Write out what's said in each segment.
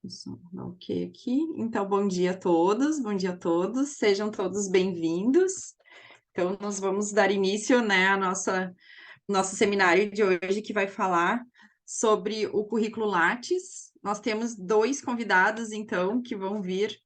Só dar ok aqui. Então, bom dia a todos, sejam todos bem-vindos. Então, nós vamos dar início, né, a nosso seminário de hoje, que vai falar sobre o currículo Lattes. Nós temos dois convidados, então, que vão vir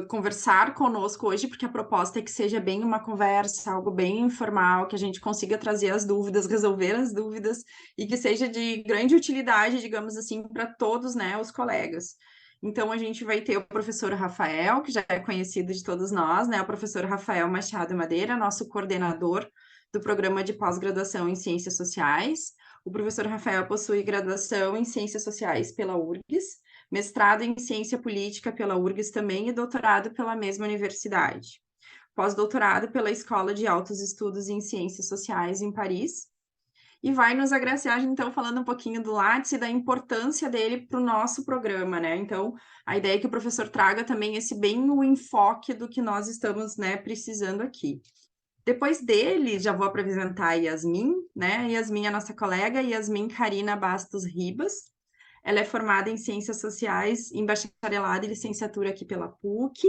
conversar conosco hoje, porque a proposta é que seja bem uma conversa, algo bem informal, que a gente consiga trazer as dúvidas, resolver as dúvidas e que seja de grande utilidade, digamos assim, para todos, né, os colegas. Então, a gente vai ter o professor Rafael, que já é conhecido de todos nós, né, o professor Rafael Machado Madeira, nosso coordenador do programa de pós-graduação em Ciências Sociais. O professor Rafael possui graduação em Ciências Sociais pela URGS, mestrado em Ciência Política pela URGS também e doutorado pela mesma universidade. Pós-doutorado pela Escola de Altos Estudos em Ciências Sociais em Paris. E vai nos agraciar, então, falando um pouquinho do Lattes e da importância dele para o nosso programa, né? Então, a ideia é que o professor traga também esse bem o enfoque do que nós estamos, né, precisando aqui. Depois dele, já vou apresentar a Yasmin, né? Yasmin é a nossa colega, Yasmin Karina Bastos Ribas. Ela é formada em Ciências Sociais, em bacharelado e licenciatura aqui pela PUC,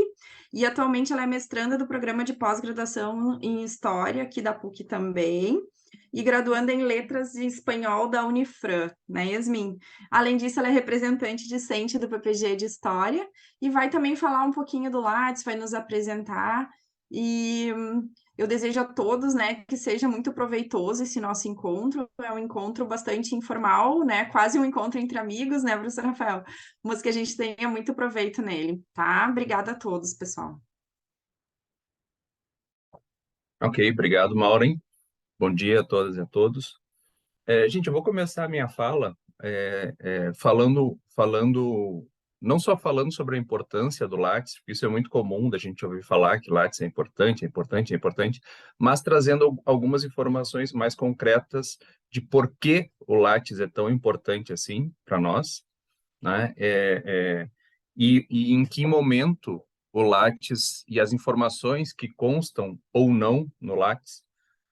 e atualmente ela é mestranda do programa de pós-graduação em História, aqui da PUC também, e graduanda em Letras em Espanhol da Unifran, né, Yasmin? Além disso, ela é representante discente do PPG de História, e vai também falar um pouquinho do Lattes, vai nos apresentar, e eu desejo a todos, né, que seja muito proveitoso esse nosso encontro. É um encontro bastante informal, né, quase um encontro entre amigos, né, professor Rafael? Mas que a gente tenha muito proveito nele, tá? Obrigada a todos, pessoal. Ok, obrigado, Maureen. Bom dia a todas e a todos. Gente, eu vou começar a minha fala não só falando sobre a importância do Lattes, porque isso é muito comum da gente ouvir falar que Lattes é importante, é importante, é importante, mas trazendo algumas informações mais concretas de por que o Lattes é tão importante assim para nós, né? E em que momento o Lattes e as informações que constam ou não no Lattes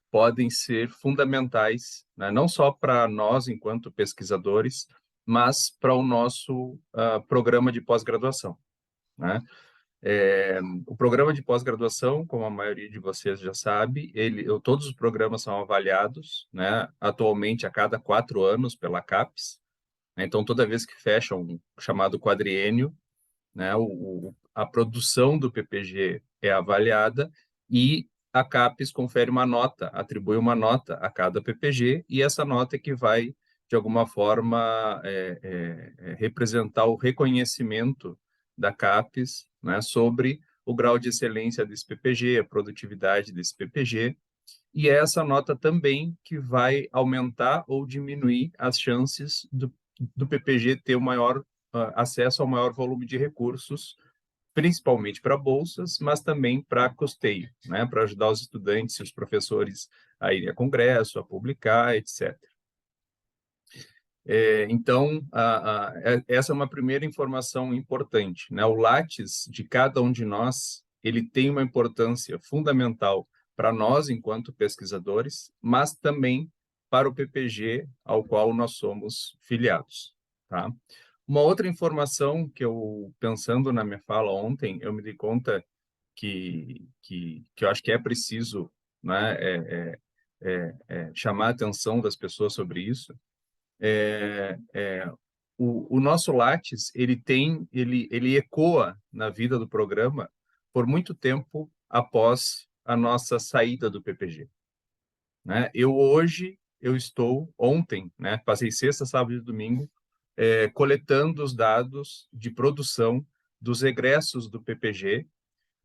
podem ser fundamentais, né? Não só para nós, enquanto pesquisadores, mas para o nosso programa de pós-graduação, né? O programa de pós-graduação, como a maioria de vocês já sabe, todos os programas são avaliados, né, atualmente a cada 4 anos pela CAPES, né? Então, toda vez que fecha um chamado quadriênio, né, a produção do PPG é avaliada e a CAPES confere uma nota, atribui uma nota a cada PPG, e essa nota é que vai, de alguma forma, representar o reconhecimento da CAPES, né, sobre o grau de excelência desse PPG, a produtividade desse PPG, e é essa nota também que vai aumentar ou diminuir as chances do PPG ter o maior acesso ao maior volume de recursos, principalmente para bolsas, mas também para custeio, né, para ajudar os estudantes e os professores a irem a congresso, a publicar, etc. Então, essa é uma primeira informação importante, né? O Lattes de cada um de nós, ele tem uma importância fundamental para nós enquanto pesquisadores, mas também para o PPG ao qual nós somos filiados, tá? Uma outra informação que eu, pensando na minha fala ontem, eu me dei conta que eu acho que é preciso, né, chamar a atenção das pessoas sobre isso. O nosso Lattes, ele ecoa na vida do programa por muito tempo após a nossa saída do PPG, né? Ontem, né, passei sexta, sábado e domingo, coletando os dados de produção dos egressos do PPG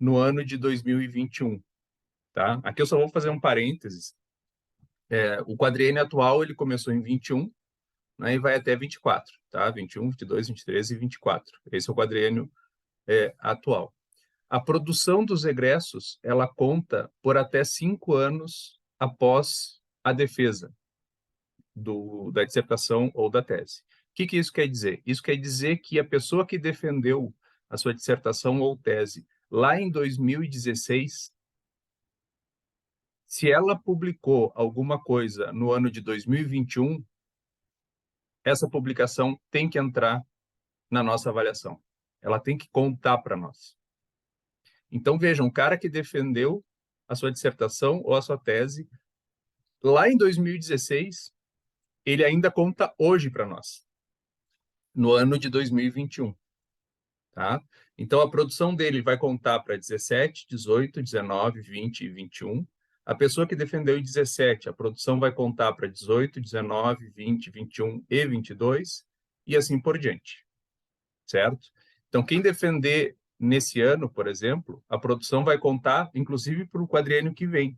no ano de 2021, tá? Aqui eu só vou fazer um parênteses. O quadriênio atual, ele começou em 21, né, e vai até 24, tá? 21, 22, 23 e 24. Esse é o quadriênio atual. A produção dos egressos, ela conta por até 5 anos após a defesa da dissertação ou da tese. O que isso quer dizer? Isso quer dizer que a pessoa que defendeu a sua dissertação ou tese lá em 2016, se ela publicou alguma coisa no ano de 2021, essa publicação tem que entrar na nossa avaliação. Ela tem que contar para nós. Então, vejam, o cara que defendeu a sua dissertação ou a sua tese lá em 2016, ele ainda conta hoje para nós, no ano de 2021. Tá? Então, a produção dele vai contar para 17, 18, 19, 20 e 21. A pessoa que defendeu em 17, a produção vai contar para 18, 19, 20, 21 e 22, e assim por diante, certo? Então, quem defender nesse ano, por exemplo, a produção vai contar, inclusive, para o quadriênio que vem,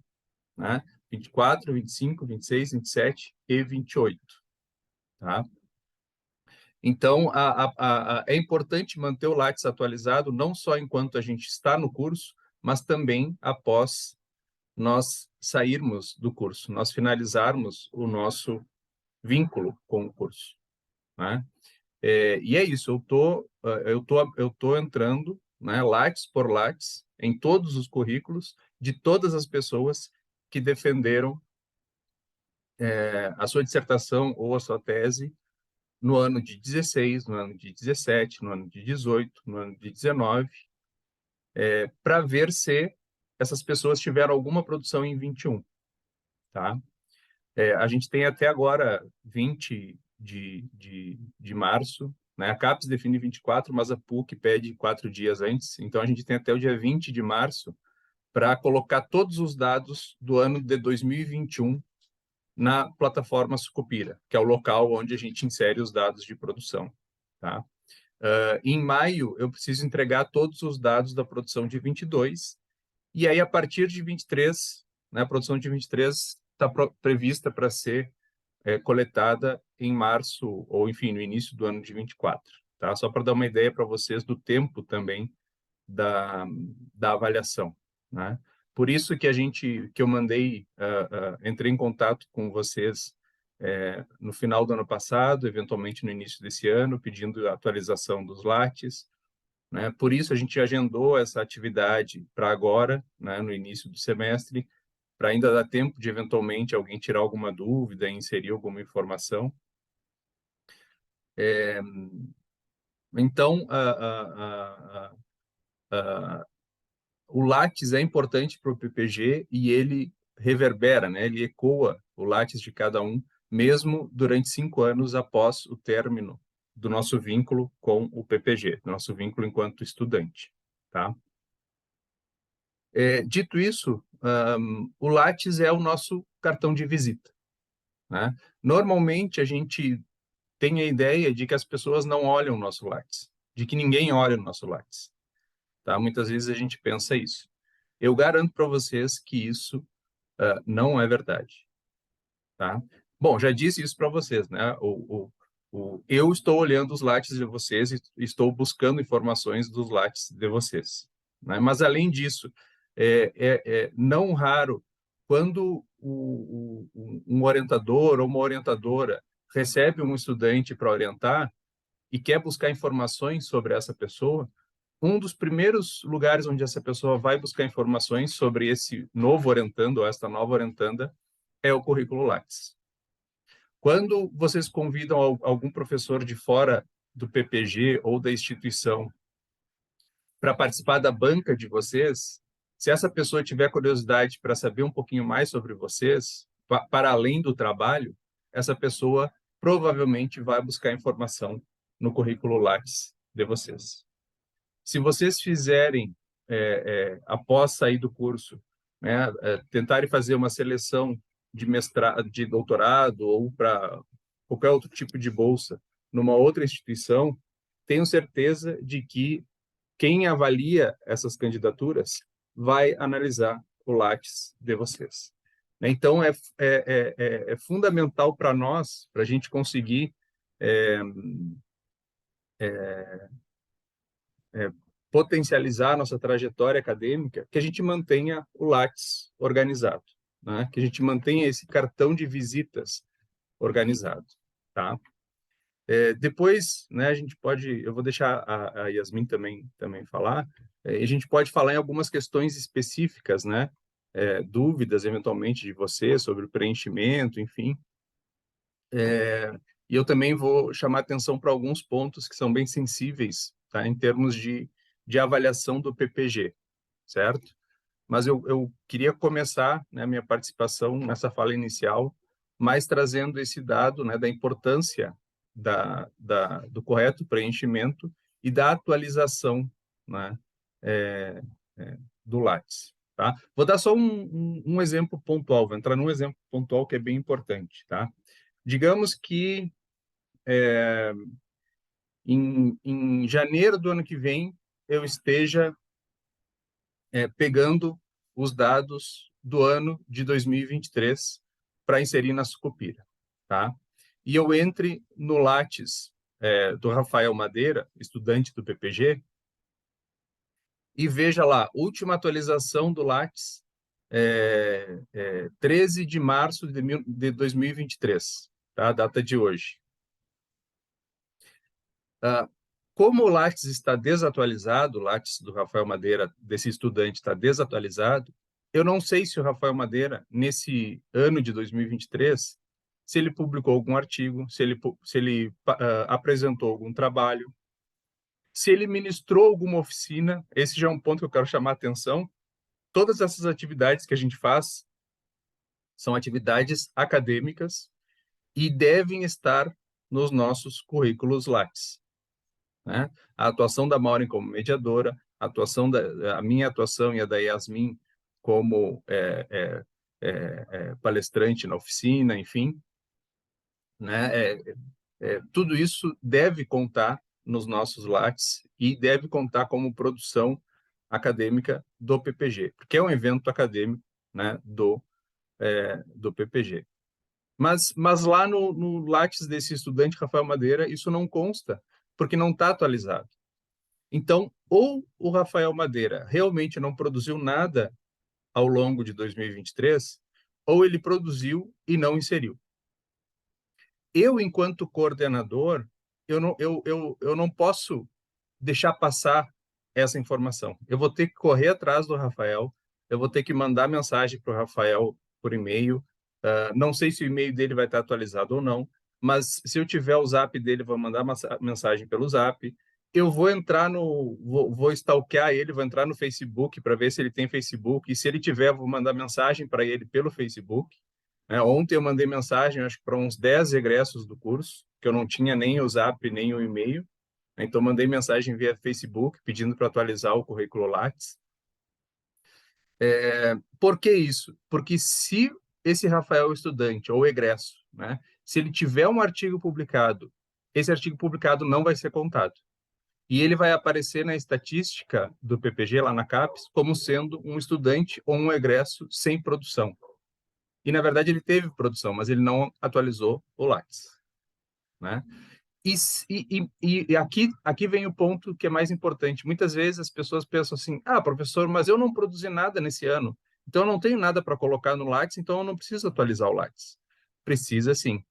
né? 24, 25, 26, 27 e 28, tá? Então, é importante manter o Lattes atualizado, não só enquanto a gente está no curso, mas também após nós sairmos do curso, nós finalizarmos o nosso vínculo com o curso, né? E é isso, eu tô entrando, né, Lattes por Lattes, em todos os currículos de todas as pessoas que defenderam a sua dissertação ou a sua tese no ano de 16, no ano de 17, no ano de 18, no ano de 19, para ver se essas pessoas tiveram alguma produção em 21, tá? A gente tem até agora 20 de março, né? A CAPES define 24, mas a PUC pede 4 dias antes, então a gente tem até o dia 20 de março para colocar todos os dados do ano de 2021 na plataforma Sucupira, que é o local onde a gente insere os dados de produção, tá? Em maio, eu preciso entregar todos os dados da produção de 22, e aí, a partir de 23, né, a produção de 23 está prevista para ser coletada em março, ou, enfim, no início do ano de 24, tá? Só para dar uma ideia para vocês do tempo também da avaliação, né? Por isso que eu mandei, entrei em contato com vocês no final do ano passado, eventualmente no início desse ano, pedindo a atualização dos Lattes, né? Por isso a gente agendou essa atividade para agora, né, no início do semestre, para ainda dar tempo de eventualmente alguém tirar alguma dúvida, inserir alguma informação. Então, o Lattes é importante para o PPG e ele reverbera, né? Ele ecoa o Lattes de cada um, mesmo durante 5 anos após o término do nosso vínculo com o PPG, do nosso vínculo enquanto estudante, tá? Dito isso, o Lattes é o nosso cartão de visita, né? Normalmente, a gente tem a ideia de que as pessoas não olham o nosso Lattes, de que ninguém olha o nosso Lattes, tá? Muitas vezes a gente pensa isso. Eu garanto para vocês que isso não é verdade, tá? Bom, já disse isso para vocês, né? Eu estou olhando os Lattes de vocês e estou buscando informações dos Lattes de vocês, né? Mas, além disso, não raro, quando um orientador ou uma orientadora recebe um estudante para orientar e quer buscar informações sobre essa pessoa, um dos primeiros lugares onde essa pessoa vai buscar informações sobre esse novo orientando ou esta nova orientanda é o currículo Lattes. Quando vocês convidam algum professor de fora do PPG ou da instituição para participar da banca de vocês, se essa pessoa tiver curiosidade para saber um pouquinho mais sobre vocês, para além do trabalho, essa pessoa provavelmente vai buscar informação no currículo Lattes de vocês. Se vocês fizerem, após sair do curso, né, tentarem fazer uma seleção de mestrado, de doutorado ou para qualquer outro tipo de bolsa numa outra instituição, tenho certeza de que quem avalia essas candidaturas vai analisar o Lattes de vocês. Então, é fundamental para nós, para a gente conseguir potencializar a nossa trajetória acadêmica, que a gente mantenha o Lattes organizado, né? Que a gente mantenha esse cartão de visitas organizado, tá? Depois, né, a gente pode, eu vou deixar a Yasmin também falar, a gente pode falar em algumas questões específicas, né? Dúvidas, eventualmente, de você sobre o preenchimento, enfim. E eu também vou chamar atenção para alguns pontos que são bem sensíveis, tá? Em termos de avaliação do PPG, certo? Mas eu queria começar, né, a minha participação nessa fala inicial, mais trazendo esse dado, né, da importância do correto preenchimento e da atualização, né, do Lattes. Tá? Vou dar só um exemplo pontual, vou entrar num exemplo pontual que é bem importante. Tá? Digamos que em janeiro do ano que vem eu esteja pegando os dados do ano de 2023 para inserir na Sucupira. Tá? E eu entre no Lattes do Rafael Madeira, estudante do PPG, e veja lá, última atualização do Lattes, 13 de março de 2023, tá? A data de hoje. Como o Lattes está desatualizado, o Lattes do Rafael Madeira, desse estudante, está desatualizado, eu não sei se o Rafael Madeira, nesse ano de 2023, se ele publicou algum artigo, se ele apresentou algum trabalho, se ele ministrou alguma oficina. Esse já é um ponto que eu quero chamar a atenção. Todas essas atividades que a gente faz são atividades acadêmicas e devem estar nos nossos currículos Lattes. Né? A atuação da Maureen como mediadora, a minha atuação e a da Yasmin como palestrante na oficina, enfim. Né? Tudo isso deve contar nos nossos Lattes e deve contar como produção acadêmica do PPG, porque é um evento acadêmico, né, do PPG. Mas lá no Lattes desse estudante, Rafael Madeira, isso não consta, porque não está atualizado. Então, ou o Rafael Madeira realmente não produziu nada ao longo de 2023, ou ele produziu e não inseriu. Eu, enquanto coordenador, eu não posso deixar passar essa informação. Eu vou ter que correr atrás do Rafael, eu vou ter que mandar mensagem para o Rafael por e-mail. Não sei se o e-mail dele vai estar atualizado ou não, mas se eu tiver o zap dele, vou mandar mensagem pelo zap. Eu vou entrar vou stalkear ele, vou entrar no Facebook para ver se ele tem Facebook, e se ele tiver, vou mandar mensagem para ele pelo Facebook. Ontem eu mandei mensagem, acho que para uns 10 egressos do curso, que eu não tinha nem o zap, nem o e-mail. Então, mandei mensagem via Facebook, pedindo para atualizar o currículo Lattes. Por que isso? Porque se esse Rafael estudante ou egresso, né, se ele tiver um artigo publicado, esse artigo publicado não vai ser contado. E ele vai aparecer na estatística do PPG, lá na CAPES, como sendo um estudante ou um egresso sem produção. E, na verdade, ele teve produção, mas ele não atualizou o Lattes. Né? E aqui vem o ponto que é mais importante. Muitas vezes as pessoas pensam assim, professor, mas eu não produzi nada nesse ano, então eu não tenho nada para colocar no Lattes, então eu não preciso atualizar o Lattes. Precisa sim.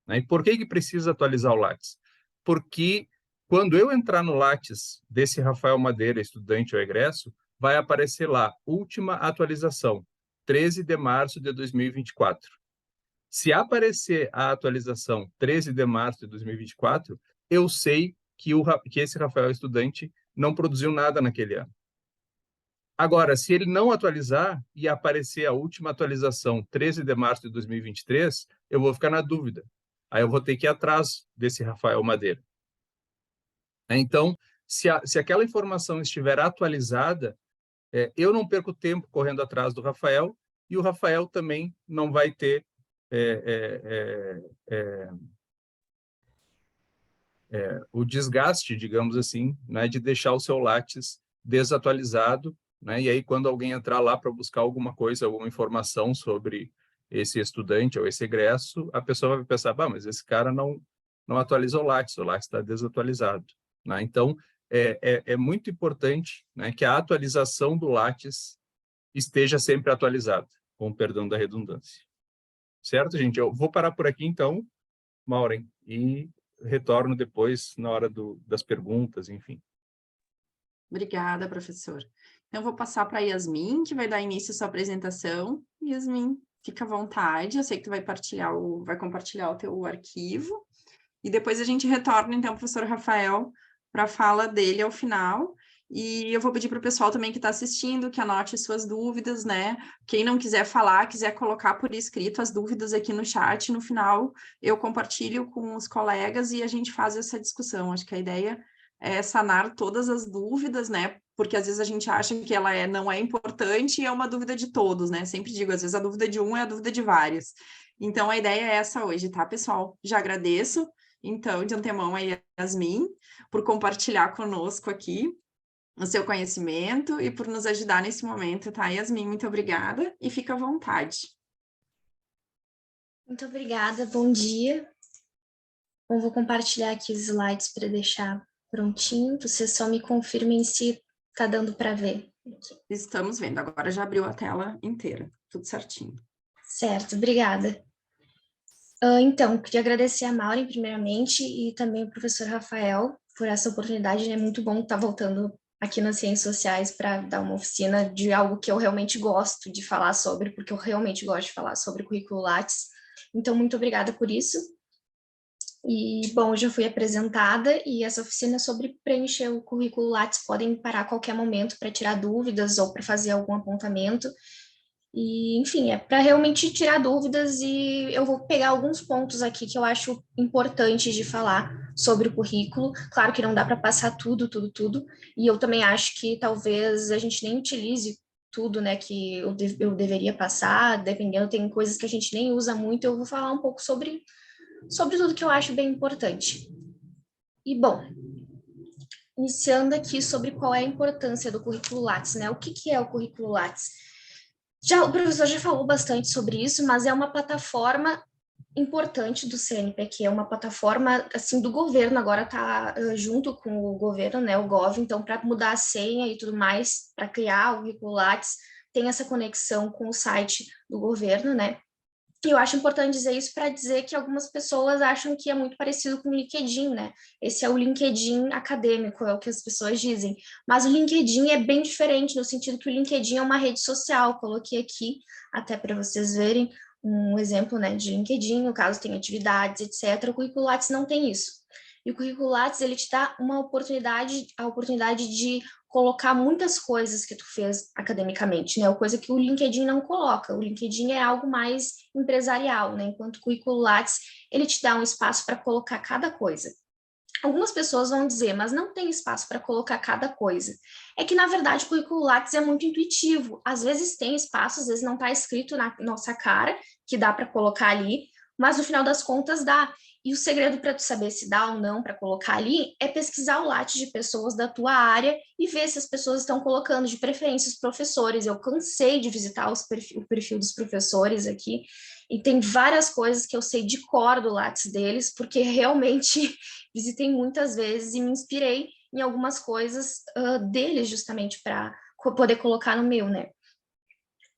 Né? E por que precisa atualizar o Lattes? Porque quando eu entrar no Lattes desse Rafael Madeira, estudante ou egresso, vai aparecer lá, última atualização, 13 de março de 2024. Se aparecer a atualização 13 de março de 2024, eu sei que esse Rafael estudante não produziu nada naquele ano. Agora, se ele não atualizar e aparecer a última atualização 13 de março de 2023, eu vou ficar na dúvida. Aí eu vou ter que ir atrás desse Rafael Madeira. Então, se aquela informação estiver atualizada, eu não perco tempo correndo atrás do Rafael, e o Rafael também não vai ter o desgaste, digamos assim, né, de deixar o seu Lattes desatualizado, né, e aí quando alguém entrar lá para buscar alguma coisa, alguma informação sobre esse estudante ou esse egresso, a pessoa vai pensar, mas esse cara não atualizou o Lattes está desatualizado. Né? Então, é muito importante, né, que a atualização do Lattes esteja sempre atualizada, com o perdão da redundância. Certo, gente? Eu vou parar por aqui, então, Maureen, e retorno depois na hora das perguntas, enfim. Obrigada, professor. Então, vou passar para a Yasmin, que vai dar início à sua apresentação. Yasmin, fica à vontade. Eu sei que tu vai compartilhar o teu arquivo. e depois a gente retorna, então, ao professor Rafael, para a fala dele ao final. E eu vou pedir para o pessoal também que está assistindo que anote suas dúvidas, né? Quem não quiser falar, quiser colocar por escrito as dúvidas aqui no chat, no final eu compartilho com os colegas e a gente faz essa discussão. Acho que a ideia é sanar todas as dúvidas, né? Porque às vezes a gente acha que ela não é importante e é uma dúvida de todos, né? Sempre digo, às vezes a dúvida de um é a dúvida de vários. Então a ideia é essa hoje, tá, pessoal? Já agradeço, então, de antemão aí, Yasmin, por compartilhar conosco aqui o seu conhecimento e por nos ajudar nesse momento, tá, Yasmin? Muito obrigada e fica à vontade. Muito obrigada, bom dia. Bom, vou compartilhar aqui os slides para deixar prontinho. Vocês só me confirmem se está dando para ver. Estamos vendo, agora já abriu a tela inteira, tudo certinho. Certo, obrigada. Então, queria agradecer a Maureen, primeiramente, e também o professor Rafael por essa oportunidade. É muito bom estar voltando aqui nas Ciências Sociais para dar uma oficina de algo que eu realmente gosto de falar sobre, porque eu realmente gosto de falar sobre currículo Lattes. Então, muito obrigada por isso. E, bom, eu já fui apresentada e essa oficina é sobre preencher o currículo Lattes. Podem parar a qualquer momento para tirar dúvidas ou para fazer algum apontamento. E, enfim, é para realmente tirar dúvidas e eu vou pegar alguns pontos aqui que eu acho importante de falar sobre o currículo. Claro que não dá para passar tudo, e eu também acho que talvez a gente nem utilize tudo, né, que eu deveria passar, dependendo, tem coisas que a gente nem usa muito, eu vou falar um pouco sobre tudo que eu acho bem importante. E, bom, iniciando aqui sobre qual é a importância do currículo Lattes, né, o que é o currículo Lattes? O professor já falou bastante sobre isso, mas é uma plataforma importante do CNPq, é uma plataforma assim do governo, agora está junto com o governo, né, o Gov, então para mudar a senha e tudo mais, para criar o currículo Lattes, tem essa conexão com o site do governo, né? E eu acho importante dizer isso para dizer que algumas pessoas acham que é muito parecido com o LinkedIn, né? Esse é o LinkedIn acadêmico, é o que as pessoas dizem. Mas o LinkedIn é bem diferente, no sentido que o LinkedIn é uma rede social. Coloquei aqui, até para vocês verem, um exemplo, né, de LinkedIn, no caso tem atividades, etc. O Currículo Lattes não tem isso. E o Currículo Lattes, ele te dá a oportunidade de colocar muitas coisas que tu fez academicamente, né? Coisa que o LinkedIn não coloca. O LinkedIn é algo mais empresarial, né? Enquanto o Currículo Lattes, ele te dá um espaço para colocar cada coisa. Algumas pessoas vão dizer, mas não tem espaço para colocar cada coisa. É que, na verdade, o Currículo Lattes é muito intuitivo. Às vezes tem espaço, às vezes não está escrito na nossa cara, que dá para colocar ali, mas no final das contas dá. E o segredo para tu saber se dá ou não para colocar ali é pesquisar o Lattes de pessoas da tua área e ver se as pessoas estão colocando, de preferência os professores. Eu cansei de visitar o perfil dos professores aqui e tem várias coisas que eu sei de cor do Lattes deles, porque realmente visitei muitas vezes e me inspirei em algumas coisas deles justamente para poder colocar no meu, né?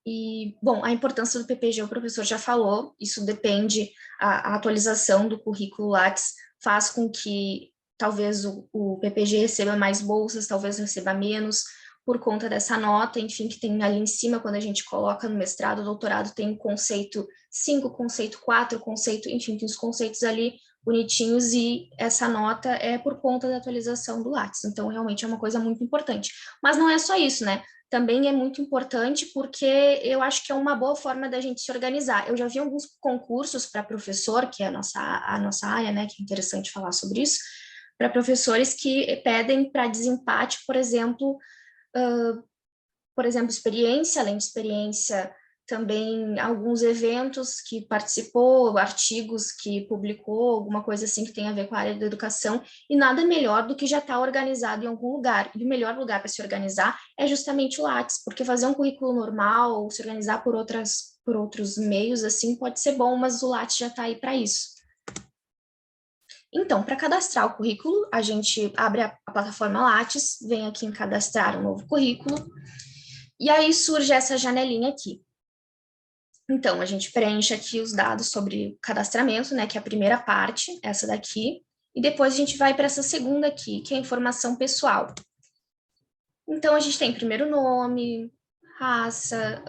E, bom, a importância do PPG o professor já falou, isso depende, a atualização do currículo Lattes faz com que talvez o PPG receba mais bolsas, talvez receba menos, por conta dessa nota, enfim, que tem ali em cima, quando a gente coloca no mestrado, doutorado, tem o conceito 5, conceito 4, conceito, enfim, tem os conceitos ali bonitinhos e essa nota é por conta da atualização do Lattes, então realmente é uma coisa muito importante. Mas não é só isso, né? Também é muito importante porque eu acho que é uma boa forma da gente se organizar. Eu já vi alguns concursos para professor, que é a nossa área, né, que é interessante falar sobre isso, para professores que pedem para desempate, por exemplo, experiência, além de experiência, também alguns eventos que participou, artigos que publicou, alguma coisa assim que tem a ver com a área da educação, e nada melhor do que já estar organizado em algum lugar. E o melhor lugar para se organizar é justamente o Lattes, porque fazer um currículo normal, ou se organizar por outros meios, assim, pode ser bom, mas o Lattes já está aí para isso. Então, para cadastrar o currículo, a gente abre a plataforma Lattes, vem aqui em cadastrar um novo currículo, e aí surge essa janelinha aqui. Então, a gente preenche aqui os dados sobre cadastramento, né, que é a primeira parte, essa daqui, e depois a gente vai para essa segunda aqui, que é a informação pessoal. Então, a gente tem primeiro nome, raça,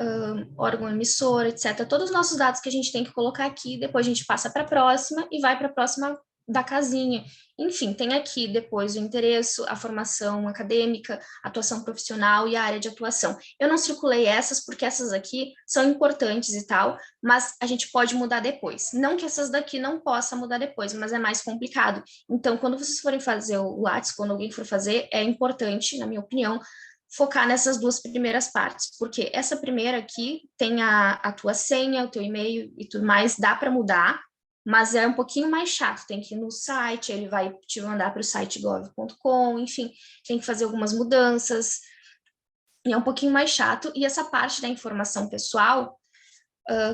órgão emissor, etc. Todos os nossos dados que a gente tem que colocar aqui, depois a gente passa para a próxima e vai para a próxima da casinha. Enfim, tem aqui depois o endereço, a formação acadêmica, atuação profissional e a área de atuação. Eu não circulei essas porque essas aqui são importantes e tal, mas a gente pode mudar depois. Não que essas daqui não possa mudar depois, mas é mais complicado. Então, quando vocês forem fazer o Lattes, quando alguém for fazer, é importante, na minha opinião, focar nessas duas primeiras partes, porque essa primeira aqui tem a tua senha, o teu e-mail e tudo mais, dá para mudar, mas é um pouquinho mais chato, tem que ir no site, ele vai te mandar para o site gov.com, enfim, tem que fazer algumas mudanças, e é um pouquinho mais chato, e essa parte da informação pessoal,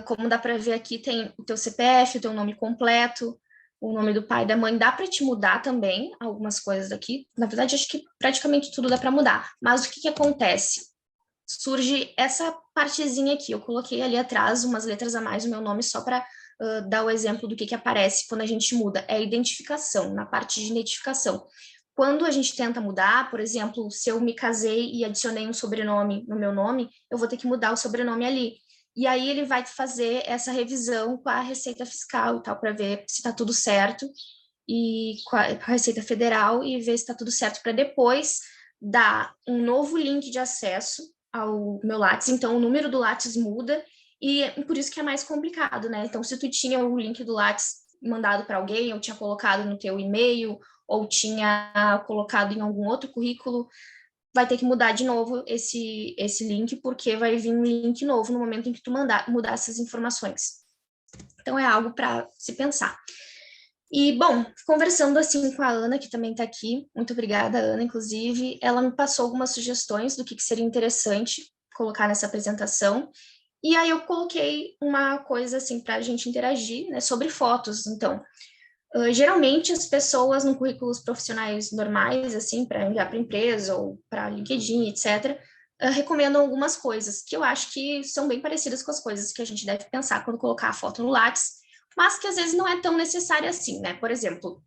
como dá para ver aqui, tem o teu CPF, o teu nome completo, o nome do pai e da mãe, dá para te mudar também, algumas coisas aqui, na verdade, acho que praticamente tudo dá para mudar, mas o que acontece? Surge essa partezinha aqui, eu coloquei ali atrás umas letras a mais, o meu nome só para dar o exemplo do que aparece quando a gente muda, é a identificação, na parte de identificação. Quando a gente tenta mudar, por exemplo, se eu me casei e adicionei um sobrenome no meu nome, eu vou ter que mudar o sobrenome ali. E aí ele vai fazer essa revisão com a Receita Fiscal e tal, para ver se está tudo certo, e com a Receita Federal, e ver se está tudo certo, para depois dar um novo link de acesso ao meu Lattes. Então, o número do Lattes muda, e por isso que é mais complicado, né? Então, se tu tinha o link do Lattes mandado para alguém, ou tinha colocado no teu e-mail, ou tinha colocado em algum outro currículo, vai ter que mudar de novo esse link, porque vai vir um link novo no momento em que tu mudar essas informações. Então, é algo para se pensar. E, bom, conversando assim com a Ana, que também está aqui, muito obrigada, Ana, inclusive, ela me passou algumas sugestões do que seria interessante colocar nessa apresentação, e aí eu coloquei uma coisa assim para a gente interagir, né, sobre fotos. Então, geralmente as pessoas no currículos profissionais normais, assim, para enviar para empresa ou para LinkedIn, etc., recomendam algumas coisas que eu acho que são bem parecidas com as coisas que a gente deve pensar quando colocar a foto no Lattes, mas que às vezes não é tão necessária assim, né? Por exemplo,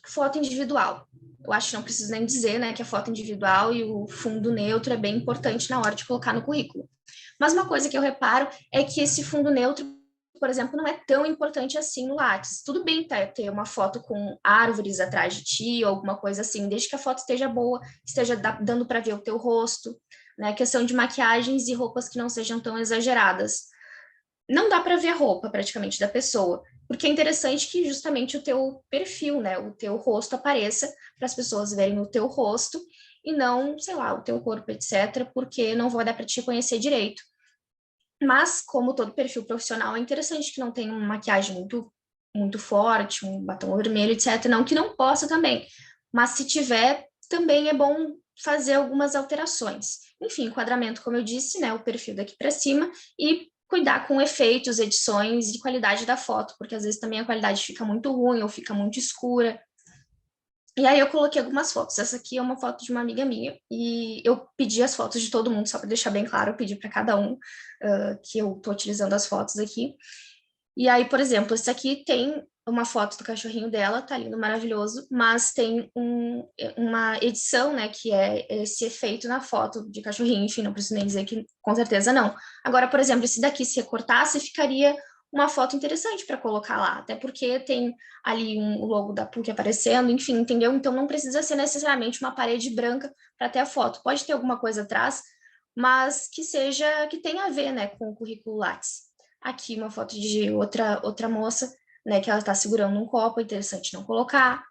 foto individual. Eu acho que não preciso nem dizer, né, que a foto individual e o fundo neutro é bem importante na hora de colocar no currículo. Mas uma coisa que eu reparo é que esse fundo neutro, por exemplo, não é tão importante assim no Lattes. Tudo bem ter uma foto com árvores atrás de ti ou alguma coisa assim, desde que a foto esteja boa, esteja dando para ver o teu rosto, né? Questão de maquiagens e roupas que não sejam tão exageradas. Não dá para ver a roupa praticamente da pessoa, porque é interessante que justamente o teu perfil, né, o teu rosto apareça para as pessoas verem o teu rosto e não, sei lá, o teu corpo, etc., porque não vai dar para te reconhecer direito. Mas, como todo perfil profissional, é interessante que não tenha uma maquiagem muito forte, um batom vermelho, etc. Não que não possa também, mas se tiver, também é bom fazer algumas alterações. Enfim, enquadramento, como eu disse, né, o perfil daqui para cima, e cuidar com efeitos, edições e qualidade da foto, porque às vezes também a qualidade fica muito ruim ou fica muito escura. E aí eu coloquei algumas fotos. Essa aqui é uma foto de uma amiga minha, e eu pedi as fotos de todo mundo, só para deixar bem claro, eu pedi para cada um que eu estou utilizando as fotos aqui. E aí, por exemplo, esse aqui tem uma foto do cachorrinho dela, tá lindo, maravilhoso, mas tem uma edição, né, que é esse efeito na foto de cachorrinho, enfim, não preciso nem dizer que com certeza não. Agora, por exemplo, esse daqui, se recortasse, ficaria uma foto interessante para colocar lá, até porque tem ali o logo da PUC aparecendo, enfim, entendeu? Então não precisa ser necessariamente uma parede branca para ter a foto. Pode ter alguma coisa atrás, mas que tenha a ver, né, com o currículo Lattes. Aqui uma foto de outra moça, né, que ela está segurando um copo, é interessante não colocar.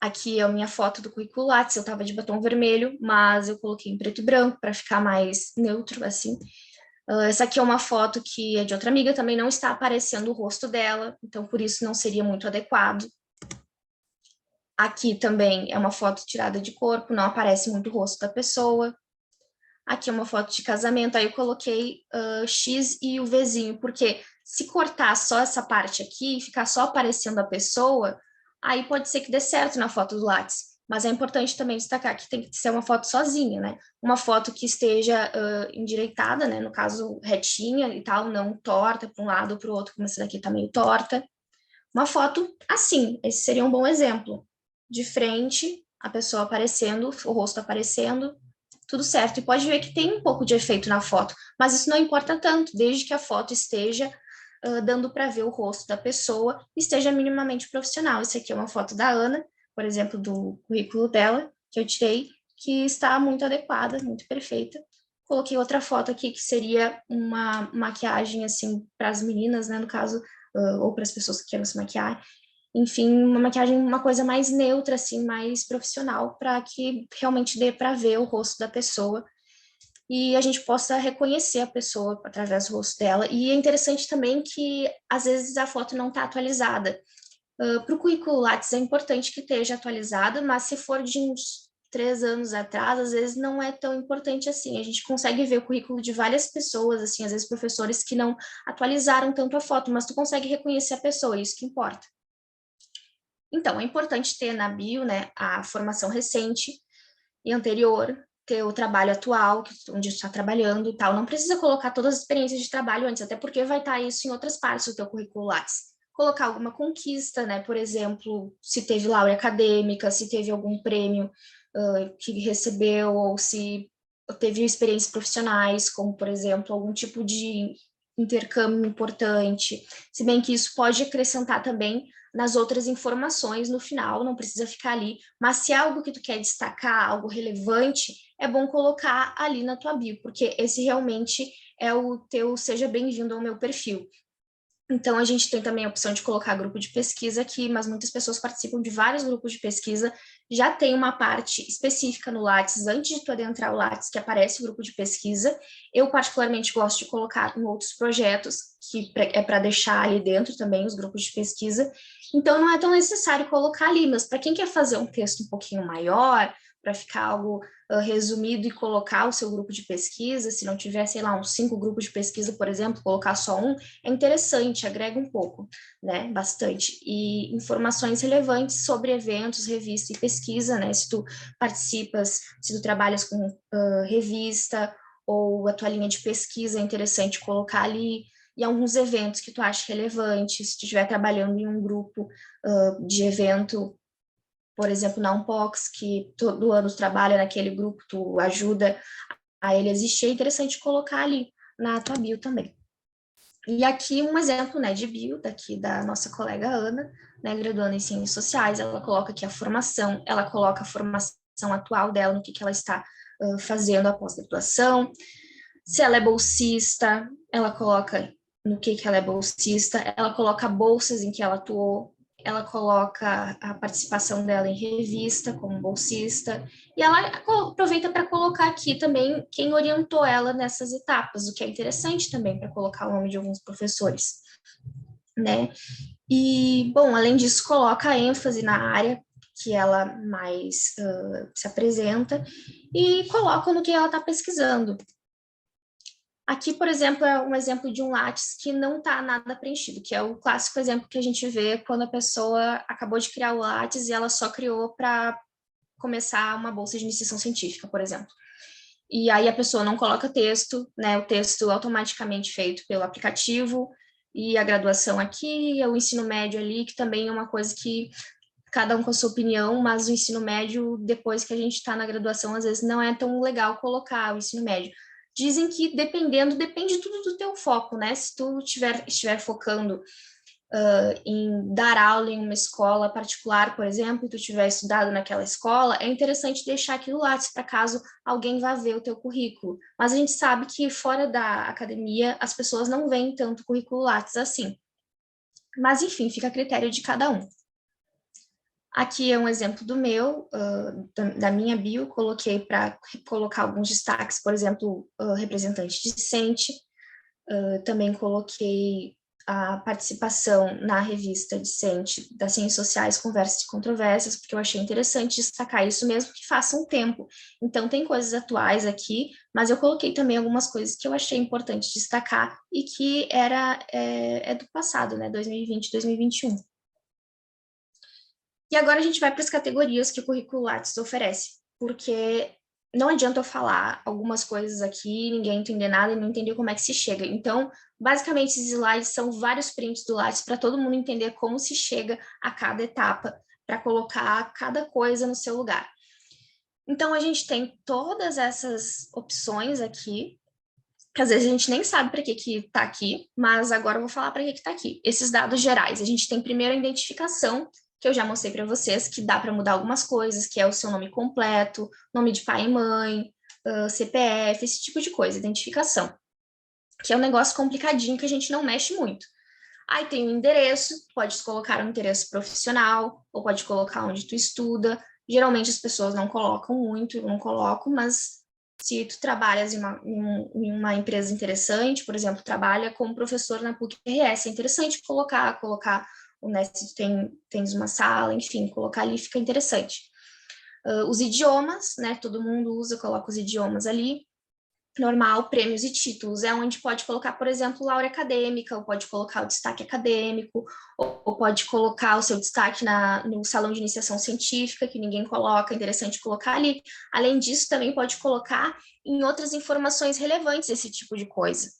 Aqui é a minha foto do currículo Lattes, eu estava de batom vermelho, mas eu coloquei em preto e branco para ficar mais neutro, assim. Essa aqui é uma foto que é de outra amiga, também não está aparecendo o rosto dela, então por isso não seria muito adequado. Aqui também é uma foto tirada de corpo, não aparece muito o rosto da pessoa. Aqui é uma foto de casamento, aí eu coloquei X e o Vzinho, porque se cortar só essa parte aqui e ficar só aparecendo a pessoa, aí pode ser que dê certo na foto do Lattes. Mas é importante também destacar que tem que ser uma foto sozinha, né? Uma foto que esteja endireitada, né? No caso, retinha e tal, não torta para um lado ou para o outro, como essa daqui tá meio torta. Uma foto assim, esse seria um bom exemplo. De frente, a pessoa aparecendo, o rosto aparecendo, tudo certo. E pode ver que tem um pouco de efeito na foto, mas isso não importa tanto, desde que a foto esteja dando para ver o rosto da pessoa e esteja minimamente profissional. Essa aqui é uma foto da Ana, por exemplo, do currículo dela, que eu tirei, que está muito adequada, muito perfeita. Coloquei outra foto aqui, que seria uma maquiagem, assim, para as meninas, né, no caso, ou para as pessoas que queiram se maquiar. Enfim, uma maquiagem, uma coisa mais neutra, assim, mais profissional, para que realmente dê para ver o rosto da pessoa e a gente possa reconhecer a pessoa através do rosto dela. E é interessante também que, às vezes, a foto não está atualizada. Para o currículo Lattes é importante que esteja atualizada, mas se for de uns 3 anos atrás, às vezes não é tão importante assim. A gente consegue ver o currículo de várias pessoas, assim, às vezes professores que não atualizaram tanto a foto, mas tu consegue reconhecer a pessoa, isso que importa. Então, é importante ter na bio, né, a formação recente e anterior, ter o trabalho atual, onde está trabalhando e tal. Não precisa colocar todas as experiências de trabalho antes, até porque vai estar isso em outras partes do teu currículo Lattes. Colocar alguma conquista, né? Por exemplo, se teve laurea acadêmica, se teve algum prêmio que recebeu, ou se teve experiências profissionais, como, por exemplo, algum tipo de intercâmbio importante. Se bem que isso pode acrescentar também nas outras informações no final, não precisa ficar ali, mas se é algo que tu quer destacar, algo relevante, é bom colocar ali na tua bio, porque esse realmente é o teu seja bem-vindo ao meu perfil. Então, a gente tem também a opção de colocar grupo de pesquisa aqui, mas muitas pessoas participam de vários grupos de pesquisa. Já tem uma parte específica no Lattes, antes de tu adentrar o Lattes, que aparece o grupo de pesquisa. Eu, particularmente, gosto de colocar em outros projetos, que é para deixar ali dentro também os grupos de pesquisa. Então, não é tão necessário colocar ali, mas para quem quer fazer um texto um pouquinho maior, para ficar algo resumido e colocar o seu grupo de pesquisa, se não tiver, sei lá, uns 5 grupos de pesquisa, por exemplo, colocar só um, é interessante, agrega um pouco, né, bastante. E informações relevantes sobre eventos, revista e pesquisa, né, se tu participas, se tu trabalhas com revista ou a tua linha de pesquisa, é interessante colocar ali, e alguns eventos que tu acha relevante, se tu estiver trabalhando em um grupo de evento, por exemplo, na Unpox, que todo ano tu trabalha naquele grupo, tu ajuda a ele existir, é interessante colocar ali na tua bio também. E aqui um exemplo, né, de bio, daqui da nossa colega Ana, né, graduando em Ciências Sociais, ela coloca aqui a formação, ela coloca a formação atual dela, no que ela está fazendo após a graduação, se ela é bolsista, ela coloca no que ela é bolsista, ela coloca bolsas em que ela atuou, ela coloca a participação dela em revista como bolsista, e ela aproveita para colocar aqui também quem orientou ela nessas etapas, o que é interessante também para colocar o nome de alguns professores, né? E, bom, além disso, coloca a ênfase na área que ela mais se apresenta e coloca no que ela está pesquisando. Aqui, por exemplo, é um exemplo de um Lattes que não está nada preenchido, que é o clássico exemplo que a gente vê quando a pessoa acabou de criar o Lattes e ela só criou para começar uma bolsa de iniciação científica, por exemplo. E aí a pessoa não coloca texto, né? O texto automaticamente feito pelo aplicativo, e a graduação aqui, o ensino médio ali, que também é uma coisa que cada um com a sua opinião, mas o ensino médio, depois que a gente está na graduação, às vezes não é tão legal colocar o ensino médio. Dizem que depende tudo do teu foco, né? Se tu estiver focando em dar aula em uma escola particular, por exemplo, e tu tiver estudado naquela escola, é interessante deixar aquilo lá, para caso alguém vá ver o teu currículo. Mas a gente sabe que fora da academia, as pessoas não veem tanto currículo Lattes assim. Mas, enfim, fica a critério de cada um. Aqui é um exemplo do meu, da minha bio, coloquei para colocar alguns destaques, por exemplo, representante discente, também coloquei a participação na revista discente das Ciências Sociais, Conversas e Controvérsias, porque eu achei interessante destacar isso mesmo que faça um tempo. Então, tem coisas atuais aqui, mas eu coloquei também algumas coisas que eu achei importante destacar e que é do passado, né, 2020, 2021. E agora a gente vai para as categorias que o currículo Lattes oferece, porque não adianta eu falar algumas coisas aqui, ninguém entender nada e não entender como é que se chega. Então, basicamente, esses slides são vários prints do Lattes para todo mundo entender como se chega a cada etapa, para colocar cada coisa no seu lugar. Então, a gente tem todas essas opções aqui, que às vezes a gente nem sabe para que está aqui, mas agora eu vou falar para que está aqui. Esses dados gerais, a gente tem primeiro a identificação, que eu já mostrei para vocês, que dá para mudar algumas coisas, que é o seu nome completo, nome de pai e mãe, CPF, esse tipo de coisa, identificação, que é um negócio complicadinho que a gente não mexe muito. Aí tem o endereço, pode colocar um endereço profissional, ou pode colocar onde tu estuda. Geralmente as pessoas não colocam muito, eu não coloco, mas se tu trabalhas em uma empresa interessante, por exemplo, trabalha como professor na PUC-RS, é interessante colocar né, se tens uma sala, enfim, colocar ali fica interessante. Os idiomas, né, todo mundo usa, coloca os idiomas ali, normal, prêmios e títulos, é onde pode colocar, por exemplo, laurea acadêmica, ou pode colocar o destaque acadêmico, ou pode colocar o seu destaque no salão de iniciação científica, que ninguém coloca, é interessante colocar ali. Além disso, também pode colocar em outras informações relevantes esse tipo de coisa.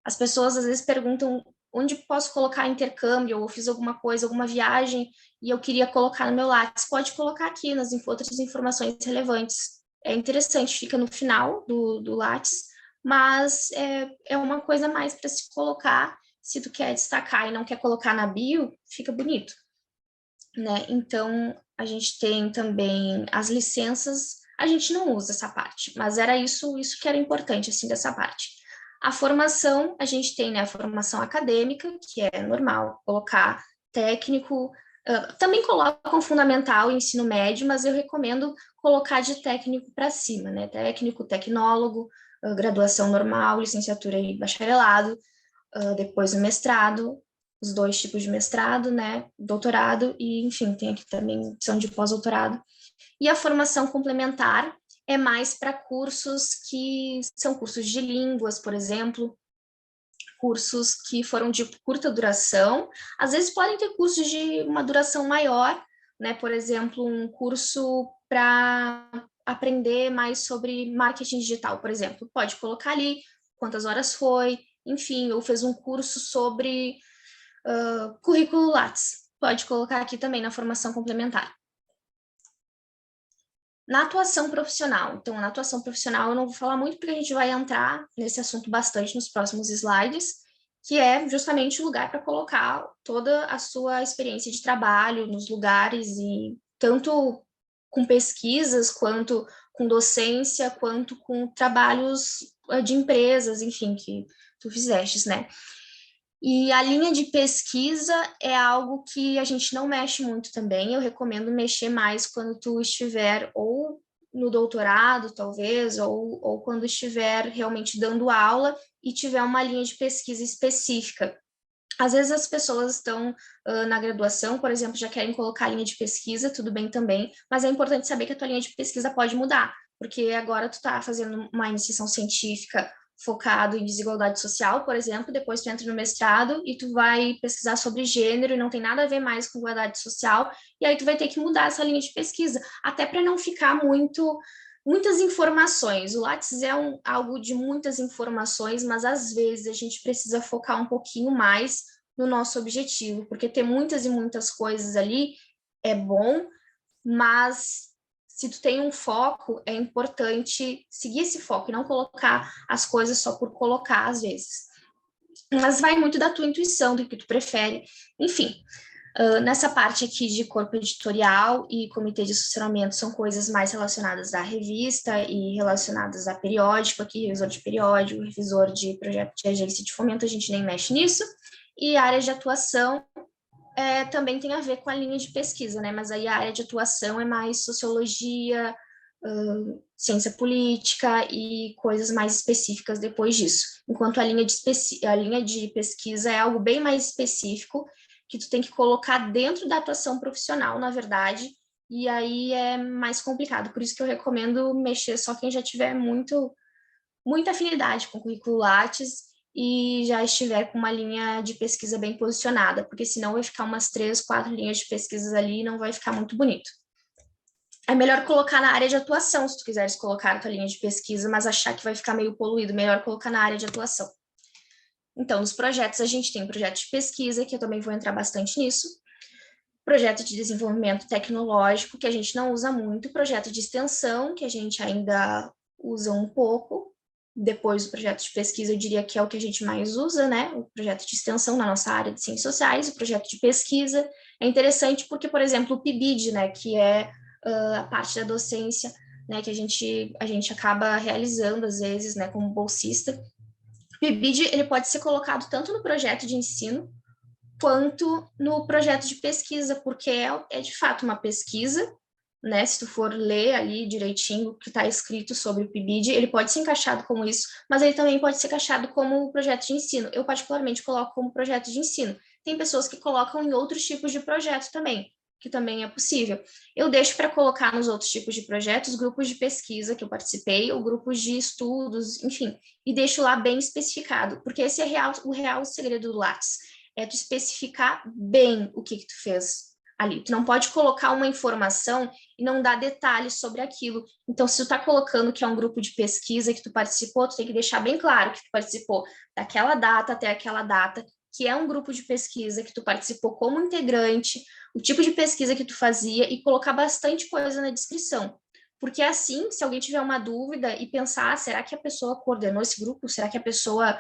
As pessoas às vezes perguntam onde posso colocar intercâmbio, ou fiz alguma coisa, alguma viagem, e eu queria colocar no meu Lattes. Pode colocar aqui nas outras informações relevantes. É interessante, fica no final do Lattes, mas é uma coisa mais para se colocar, se tu quer destacar e não quer colocar na bio, fica bonito, né? Então, a gente tem também as licenças, a gente não usa essa parte, mas era isso que era importante, assim, dessa parte. A formação, a gente tem, né, a formação acadêmica, que é normal, colocar técnico, também colocam fundamental e ensino médio, mas eu recomendo colocar de técnico para cima, né, técnico, tecnólogo, graduação normal, licenciatura e bacharelado, depois o mestrado, os 2 tipos de mestrado, né, doutorado e, enfim, tem aqui também opção de pós-doutorado. E a formação complementar é mais para cursos que são cursos de línguas, por exemplo, cursos que foram de curta duração, às vezes podem ter cursos de uma duração maior, né, por exemplo, um curso para aprender mais sobre marketing digital, por exemplo, pode colocar ali quantas horas foi, enfim, ou fez um curso sobre currículo Lattes, pode colocar aqui também na formação complementar. Na atuação profissional, então, na atuação profissional eu não vou falar muito porque a gente vai entrar nesse assunto bastante nos próximos slides, que é justamente o lugar para colocar toda a sua experiência de trabalho nos lugares, e tanto com pesquisas, quanto com docência, quanto com trabalhos de empresas, enfim, que tu fizestes, né? E a linha de pesquisa é algo que a gente não mexe muito também. Eu recomendo mexer mais quando tu estiver ou no doutorado, talvez, ou quando estiver realmente dando aula e tiver uma linha de pesquisa específica. Às vezes as pessoas estão na graduação, por exemplo, já querem colocar a linha de pesquisa, tudo bem também, mas é importante saber que a tua linha de pesquisa pode mudar, porque agora tu está fazendo uma iniciação científica focado em desigualdade social, por exemplo, depois tu entra no mestrado e tu vai pesquisar sobre gênero e não tem nada a ver mais com igualdade social, e aí tu vai ter que mudar essa linha de pesquisa, até para não ficar muitas informações. O Lattes é algo de muitas informações, mas às vezes a gente precisa focar um pouquinho mais no nosso objetivo, porque ter muitas e muitas coisas ali é bom, mas se tu tem um foco, é importante seguir esse foco e não colocar as coisas só por colocar, às vezes. Mas vai muito da tua intuição, do que tu prefere, enfim. Nessa parte aqui de corpo editorial e comitê de assessoramento são coisas mais relacionadas à revista e relacionadas a periódico, aqui revisor de periódico, revisor de projeto de agência de fomento, a gente nem mexe nisso. E área de atuação também tem a ver com a linha de pesquisa, né? Mas aí a área de atuação é mais sociologia, ciência política e coisas mais específicas depois disso. Enquanto a linha de pesquisa é algo bem mais específico, que tu tem que colocar dentro da atuação profissional, na verdade, e aí é mais complicado. Por isso que eu recomendo mexer só quem já tiver muita afinidade com o currículo Lattes e já estiver com uma linha de pesquisa bem posicionada, porque senão vai ficar umas 3, 4 linhas de pesquisas ali e não vai ficar muito bonito. É melhor colocar na área de atuação, se tu quiseres colocar a tua linha de pesquisa, mas achar que vai ficar meio poluído, melhor colocar na área de atuação. Então, nos projetos, a gente tem projeto de pesquisa, que eu também vou entrar bastante nisso, projeto de desenvolvimento tecnológico, que a gente não usa muito, projeto de extensão, que a gente ainda usa um pouco, depois do projeto de pesquisa, eu diria que é o que a gente mais usa, né? O projeto de extensão na nossa área de ciências sociais, o projeto de pesquisa. É interessante porque, por exemplo, o PIBID, né, que é a parte da docência, né, que a gente acaba realizando, às vezes, né, como bolsista. O PIBID, ele pode ser colocado tanto no projeto de ensino, quanto no projeto de pesquisa, porque é de fato uma pesquisa, né? Se tu for ler ali direitinho o que está escrito sobre o PIBID, ele pode ser encaixado como isso, mas ele também pode ser encaixado como projeto de ensino. Eu, particularmente, coloco como projeto de ensino. Tem pessoas que colocam em outros tipos de projeto também, que também é possível. Eu deixo para colocar nos outros tipos de projetos grupos de pesquisa que eu participei, ou grupos de estudos, enfim, e deixo lá bem especificado, porque esse é o real segredo do Lattes, é tu especificar bem o que tu fez ali. Tu não pode colocar uma informação e não dar detalhes sobre aquilo. Então, se tu tá colocando que é um grupo de pesquisa que tu participou, tu tem que deixar bem claro que tu participou daquela data até aquela data, que é um grupo de pesquisa que tu participou como integrante, o tipo de pesquisa que tu fazia e colocar bastante coisa na descrição. Porque assim, se alguém tiver uma dúvida e pensar, será que a pessoa coordenou esse grupo? Será que a pessoa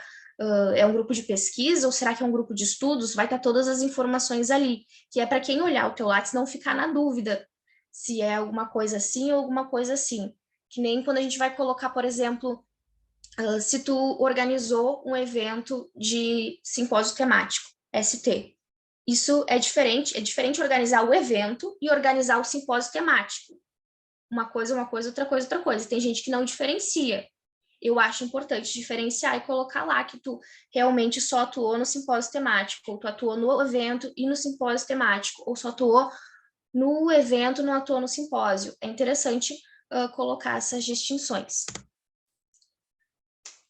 é um grupo de pesquisa ou será que é um grupo de estudos? Vai estar todas as informações ali, que é para quem olhar o teu Lattes não ficar na dúvida se é alguma coisa assim ou alguma coisa assim. Que nem quando a gente vai colocar, por exemplo, se tu organizou um evento de simpósio temático, ST. Isso é diferente organizar o evento e organizar o simpósio temático. Uma coisa, outra coisa, outra coisa. Tem gente que não diferencia. Eu acho importante diferenciar e colocar lá que tu realmente só atuou no simpósio temático, ou tu atuou no evento e no simpósio temático, ou só atuou no evento, não atuou no simpósio. É interessante colocar essas distinções.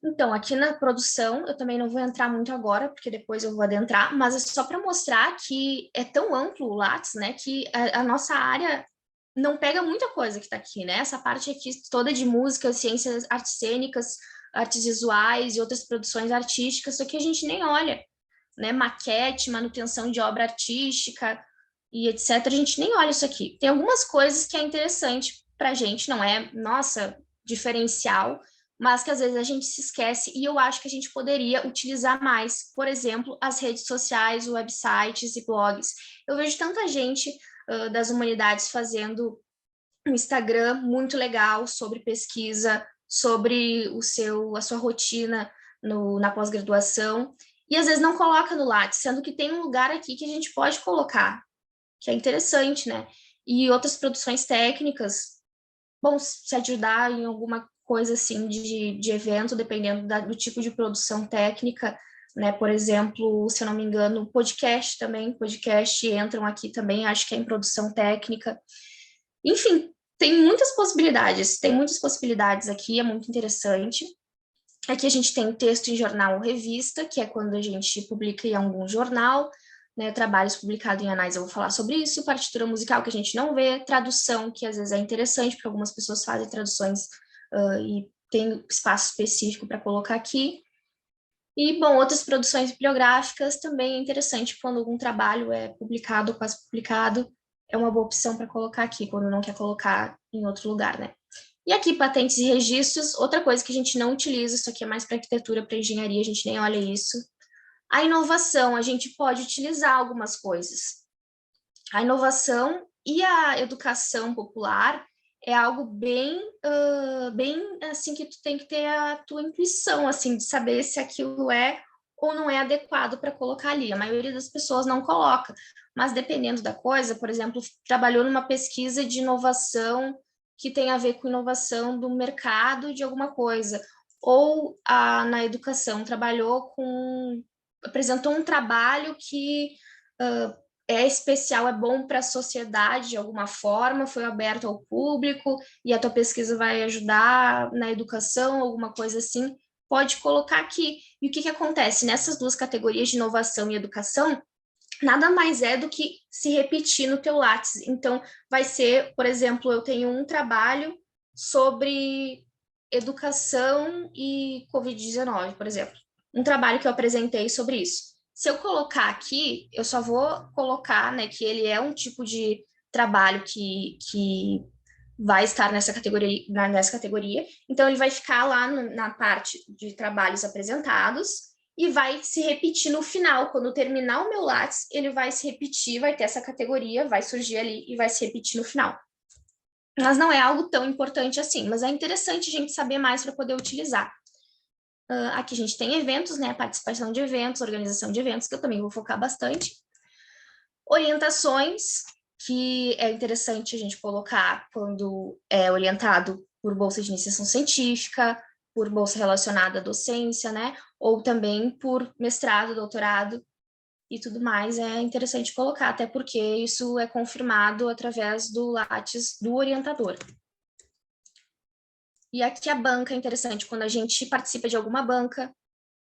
Então, aqui na produção, eu também não vou entrar muito agora, porque depois eu vou adentrar, mas é só para mostrar que é tão amplo o Lattes, né, que a nossa área não pega muita coisa que está aqui, né? Essa parte aqui toda de música, ciências, artes cênicas, artes visuais e outras produções artísticas, só que a gente nem olha, né? Maquete, manutenção de obra artística e etc. A gente nem olha isso aqui. Tem algumas coisas que é interessante para a gente, não é, nossa, diferencial, mas que às vezes a gente se esquece e eu acho que a gente poderia utilizar mais, por exemplo, as redes sociais, websites e blogs. Eu vejo tanta gente das humanidades fazendo um Instagram muito legal sobre pesquisa, sobre a sua rotina na pós-graduação, e às vezes não coloca no Lattes, sendo que tem um lugar aqui que a gente pode colocar, que é interessante, né? E outras produções técnicas, bom, se ajudar em alguma coisa assim de evento, dependendo do tipo de produção técnica, né? Por exemplo, se eu não me engano, podcast entram aqui também, acho que é em produção técnica. Enfim, tem muitas possibilidades aqui, é muito interessante. Aqui a gente tem texto em jornal ou revista, que é quando a gente publica em algum jornal, né, trabalhos publicados em anais, eu vou falar sobre isso, partitura musical que a gente não vê, tradução, que às vezes é interessante, porque algumas pessoas fazem traduções e tem espaço específico para colocar aqui. E, bom, outras produções bibliográficas também é interessante quando algum trabalho é publicado ou quase publicado, é uma boa opção para colocar aqui, quando não quer colocar em outro lugar, né? E aqui, patentes e registros, outra coisa que a gente não utiliza, isso aqui é mais para arquitetura, para engenharia, a gente nem olha isso. A inovação, a gente pode utilizar algumas coisas. A inovação e a educação popular é algo bem assim que tu tem que ter a tua intuição, assim, de saber se aquilo é ou não é adequado para colocar ali. A maioria das pessoas não coloca, mas dependendo da coisa, por exemplo, trabalhou numa pesquisa de inovação que tem a ver com inovação do mercado de alguma coisa, ou na educação apresentou um trabalho que é especial, é bom para a sociedade de alguma forma, foi aberto ao público e a tua pesquisa vai ajudar na educação, alguma coisa assim, pode colocar aqui. E o que acontece? Nessas duas categorias de inovação e educação, nada mais é do que se repetir no teu Lattes. Então, vai ser, por exemplo, eu tenho um trabalho sobre educação e Covid-19, por exemplo. Um trabalho que eu apresentei sobre isso. Se eu colocar aqui, eu só vou colocar, né, que ele é um tipo de trabalho que vai estar nessa categoria. Então, ele vai ficar lá na parte de trabalhos apresentados e vai se repetir no final. Quando terminar o meu Lattes, ele vai se repetir, vai ter essa categoria, vai surgir ali e vai se repetir no final. Mas não é algo tão importante assim, mas é interessante a gente saber mais para poder utilizar. Aqui a gente tem eventos, né? Participação de eventos, organização de eventos, que eu também vou focar bastante. Orientações, que é interessante a gente colocar quando é orientado por bolsa de iniciação científica, por bolsa relacionada à docência, né? Ou também por mestrado, doutorado e tudo mais, é interessante colocar, até porque isso é confirmado através do Lattes do orientador. E aqui a banca é interessante, quando a gente participa de alguma banca,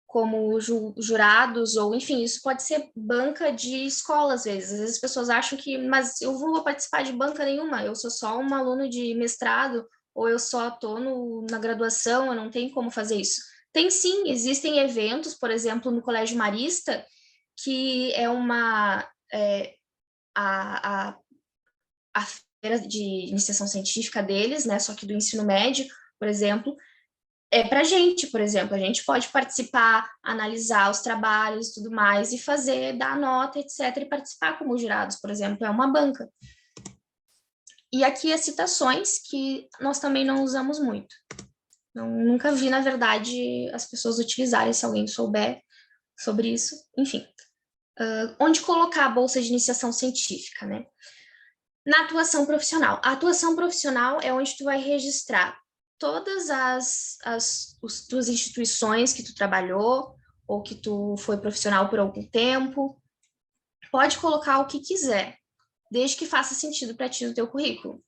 como jurados, ou enfim, isso pode ser banca de escola, às vezes as pessoas acham que, mas eu não vou participar de banca nenhuma, eu sou só um aluno de mestrado, ou eu só estou na graduação, eu não tenho como fazer isso. Tem sim, existem eventos, por exemplo, no Colégio Marista, que é a feira de iniciação científica deles, né, só que do ensino médio, por exemplo, para a gente, por exemplo, a gente pode participar, analisar os trabalhos e tudo mais, e fazer, dar nota, etc., e participar como jurados, por exemplo, é uma banca. E aqui as citações, que nós também não usamos muito. Nunca vi, na verdade, as pessoas utilizarem, se alguém souber sobre isso, enfim. Onde colocar a bolsa de iniciação científica, né? Na atuação profissional. A atuação profissional é onde tu vai registrar todas as tuas instituições que tu trabalhou, ou que tu foi profissional por algum tempo. Pode colocar o que quiser, desde que faça sentido para ti no teu currículo.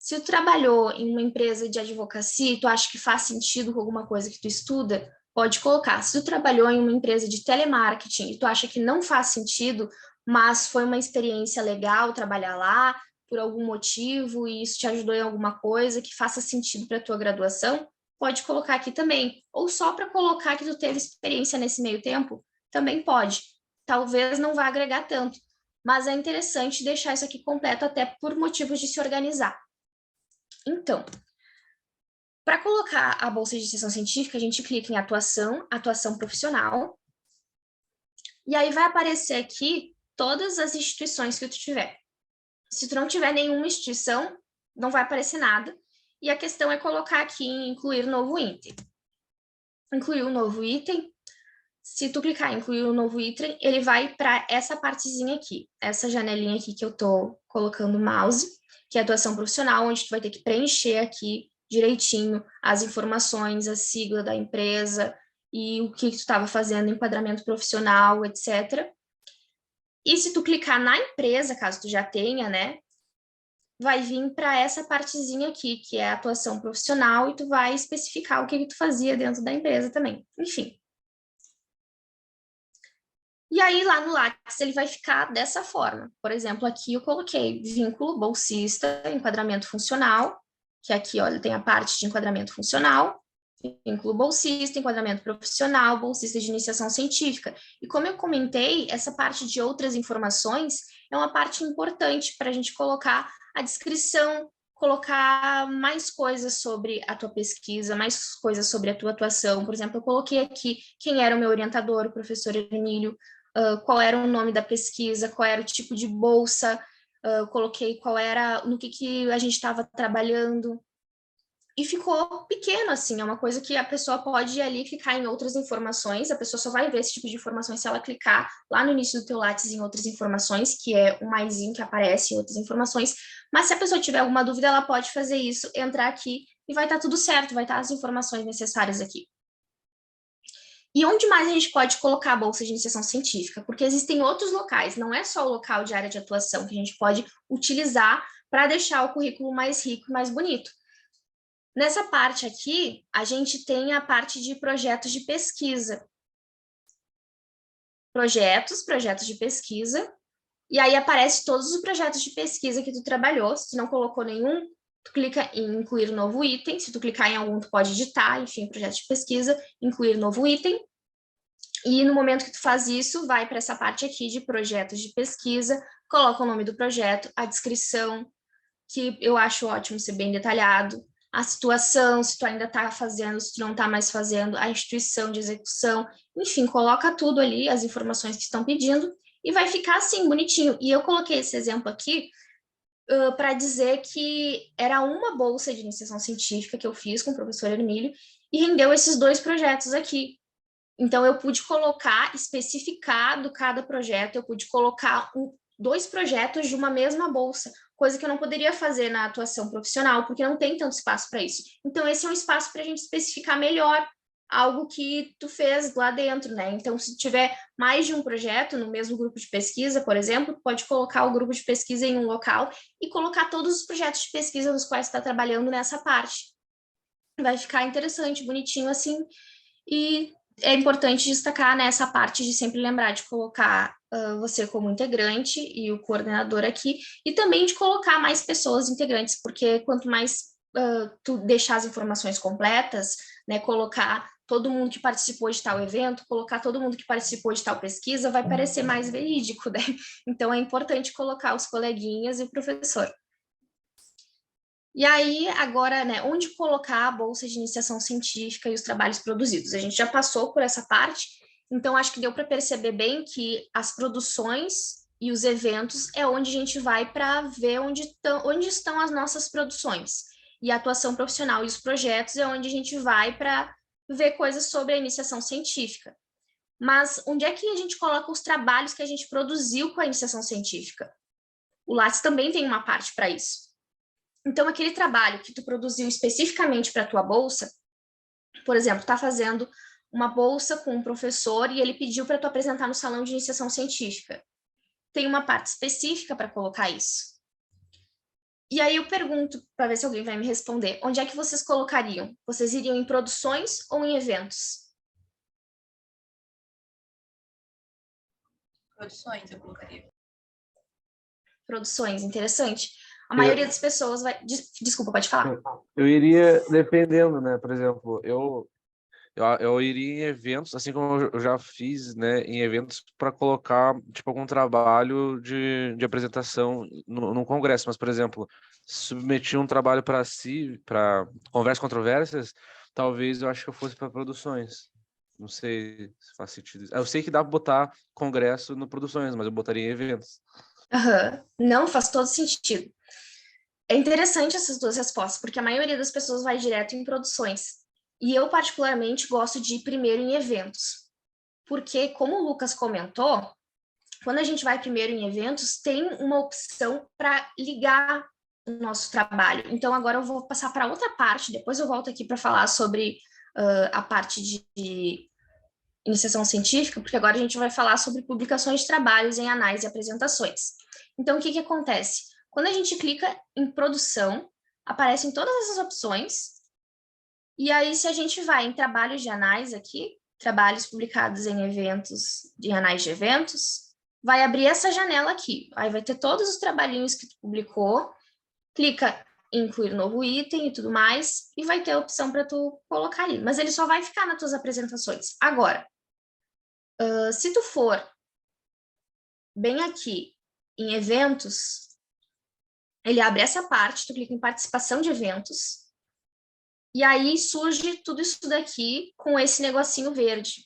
Se tu trabalhou em uma empresa de advocacia e tu acha que faz sentido com alguma coisa que tu estuda, pode colocar. Se tu trabalhou em uma empresa de telemarketing e tu acha que não faz sentido, mas foi uma experiência legal trabalhar lá, por algum motivo, e isso te ajudou em alguma coisa que faça sentido para a tua graduação, pode colocar aqui também. Ou só para colocar que tu teve experiência nesse meio tempo, também pode. Talvez não vá agregar tanto, mas é interessante deixar isso aqui completo até por motivos de se organizar. Então, para colocar a bolsa de iniciação científica, a gente clica em atuação profissional, e aí vai aparecer aqui todas as instituições que tu tiver. Se tu não tiver nenhuma instituição, não vai aparecer nada, e a questão é colocar aqui em incluir novo item. Incluir um novo item, se tu clicar em incluir um novo item, ele vai para essa partezinha aqui, essa janelinha aqui que eu estou colocando o mouse, que é atuação profissional, onde tu vai ter que preencher aqui direitinho as informações, a sigla da empresa e o que tu estava fazendo, enquadramento profissional, etc. E se tu clicar na empresa, caso tu já tenha, né, vai vir para essa partezinha aqui, que é a atuação profissional, e tu vai especificar o que tu fazia dentro da empresa também. Enfim. E aí, lá no Lattes, ele vai ficar dessa forma. Por exemplo, aqui eu coloquei vínculo, bolsista, enquadramento funcional, que aqui, olha, tem a parte de enquadramento funcional, vínculo bolsista, enquadramento profissional, bolsista de iniciação científica. E como eu comentei, essa parte de outras informações é uma parte importante para a gente colocar a descrição, colocar mais coisas sobre a tua pesquisa, mais coisas sobre a tua atuação. Por exemplo, eu coloquei aqui quem era o meu orientador, o professor Emílio, qual era o nome da pesquisa, qual era o tipo de bolsa, coloquei qual era, no que a gente estava trabalhando, e ficou pequeno, assim, é uma coisa que a pessoa pode ir ali e clicar em outras informações, a pessoa só vai ver esse tipo de informações se ela clicar lá no início do teu Lattes em outras informações, que é o maisinho que aparece em outras informações, mas se a pessoa tiver alguma dúvida, ela pode fazer isso, entrar aqui, e vai estar tudo certo, vai estar as informações necessárias aqui. E onde mais a gente pode colocar a bolsa de iniciação científica? Porque existem outros locais, não é só o local de área de atuação que a gente pode utilizar para deixar o currículo mais rico e mais bonito. Nessa parte aqui, a gente tem a parte de projetos de pesquisa. Projetos de pesquisa, e aí aparece todos os projetos de pesquisa que tu trabalhou. Se tu não colocou nenhum, tu clica em incluir novo item. Se tu clicar em algum, tu pode editar, enfim, projeto de pesquisa, incluir novo item. E no momento que tu faz isso, vai para essa parte aqui de projetos de pesquisa, coloca o nome do projeto, a descrição, que eu acho ótimo ser bem detalhado, a situação, se tu ainda está fazendo, se tu não está mais fazendo, a instituição de execução, enfim, coloca tudo ali, as informações que estão pedindo, e vai ficar assim, bonitinho. E eu coloquei esse exemplo aqui para dizer que era uma bolsa de iniciação científica que eu fiz com o professor Hermílio, e rendeu esses 2 projetos aqui. Então, eu pude colocar, especificado cada projeto, eu pude colocar 2 projetos de uma mesma bolsa, coisa que eu não poderia fazer na atuação profissional, porque não tem tanto espaço para isso. Então, esse é um espaço para a gente especificar melhor algo que tu fez lá dentro, né? Então, se tiver mais de um projeto no mesmo grupo de pesquisa, por exemplo, pode colocar o grupo de pesquisa em um local e colocar todos os projetos de pesquisa nos quais está trabalhando nessa parte. Vai ficar interessante, bonitinho assim, e é importante destacar nessa parte de sempre lembrar de colocar você como integrante e o coordenador aqui, e também de colocar mais pessoas integrantes, porque quanto mais tu deixar as informações completas, né, colocar todo mundo que participou de tal evento, colocar todo mundo que participou de tal pesquisa, vai parecer mais verídico, né? Então é importante colocar os coleguinhas e o professor. E aí, agora, né, onde colocar a bolsa de iniciação científica e os trabalhos produzidos? A gente já passou por essa parte, então acho que deu para perceber bem que as produções e os eventos é onde a gente vai para ver onde estão as nossas produções. E a atuação profissional e os projetos é onde a gente vai para ver coisas sobre a iniciação científica. Mas onde é que a gente coloca os trabalhos que a gente produziu com a iniciação científica? O Lattes também tem uma parte para isso. Então, aquele trabalho que tu produziu especificamente para a tua bolsa, por exemplo, está fazendo uma bolsa com um professor e ele pediu para tu apresentar no salão de iniciação científica. Tem uma parte específica para colocar isso. E aí eu pergunto, para ver se alguém vai me responder, onde é que vocês colocariam? Vocês iriam em produções ou em eventos? Produções, eu colocaria. Produções, interessante. A maioria das pessoas vai... Desculpa, pode falar. Eu iria dependendo, né? Por exemplo, eu iria em eventos, assim como eu já fiz, né, em eventos para colocar, tipo, algum trabalho de apresentação no congresso. Mas, por exemplo, submeter um trabalho para conversas controvérsias, talvez eu acho que eu fosse para produções. Não sei se faz sentido. Eu sei que dá para botar congresso no produções, mas eu botaria em eventos. Uhum. Não, faz todo sentido. É interessante essas 2 respostas, porque a maioria das pessoas vai direto em produções. E eu, particularmente, gosto de ir primeiro em eventos. Porque, como o Lucas comentou, quando a gente vai primeiro em eventos, tem uma opção para ligar o nosso trabalho. Então, agora eu vou passar para outra parte, depois eu volto aqui para falar sobre a parte de iniciação científica, porque agora a gente vai falar sobre publicações de trabalhos em anais e apresentações. Então, o que acontece? Quando a gente clica em produção, aparecem todas essas opções, e aí se a gente vai em trabalhos de anais aqui, trabalhos publicados em eventos, em anais de eventos, vai abrir essa janela aqui, aí vai ter todos os trabalhinhos que tu publicou, clica em incluir novo item e tudo mais, e vai ter a opção para tu colocar ali, mas ele só vai ficar nas tuas apresentações. Agora, se tu for bem aqui em eventos, ele abre essa parte, tu clica em participação de eventos, e aí surge tudo isso daqui com esse negocinho verde.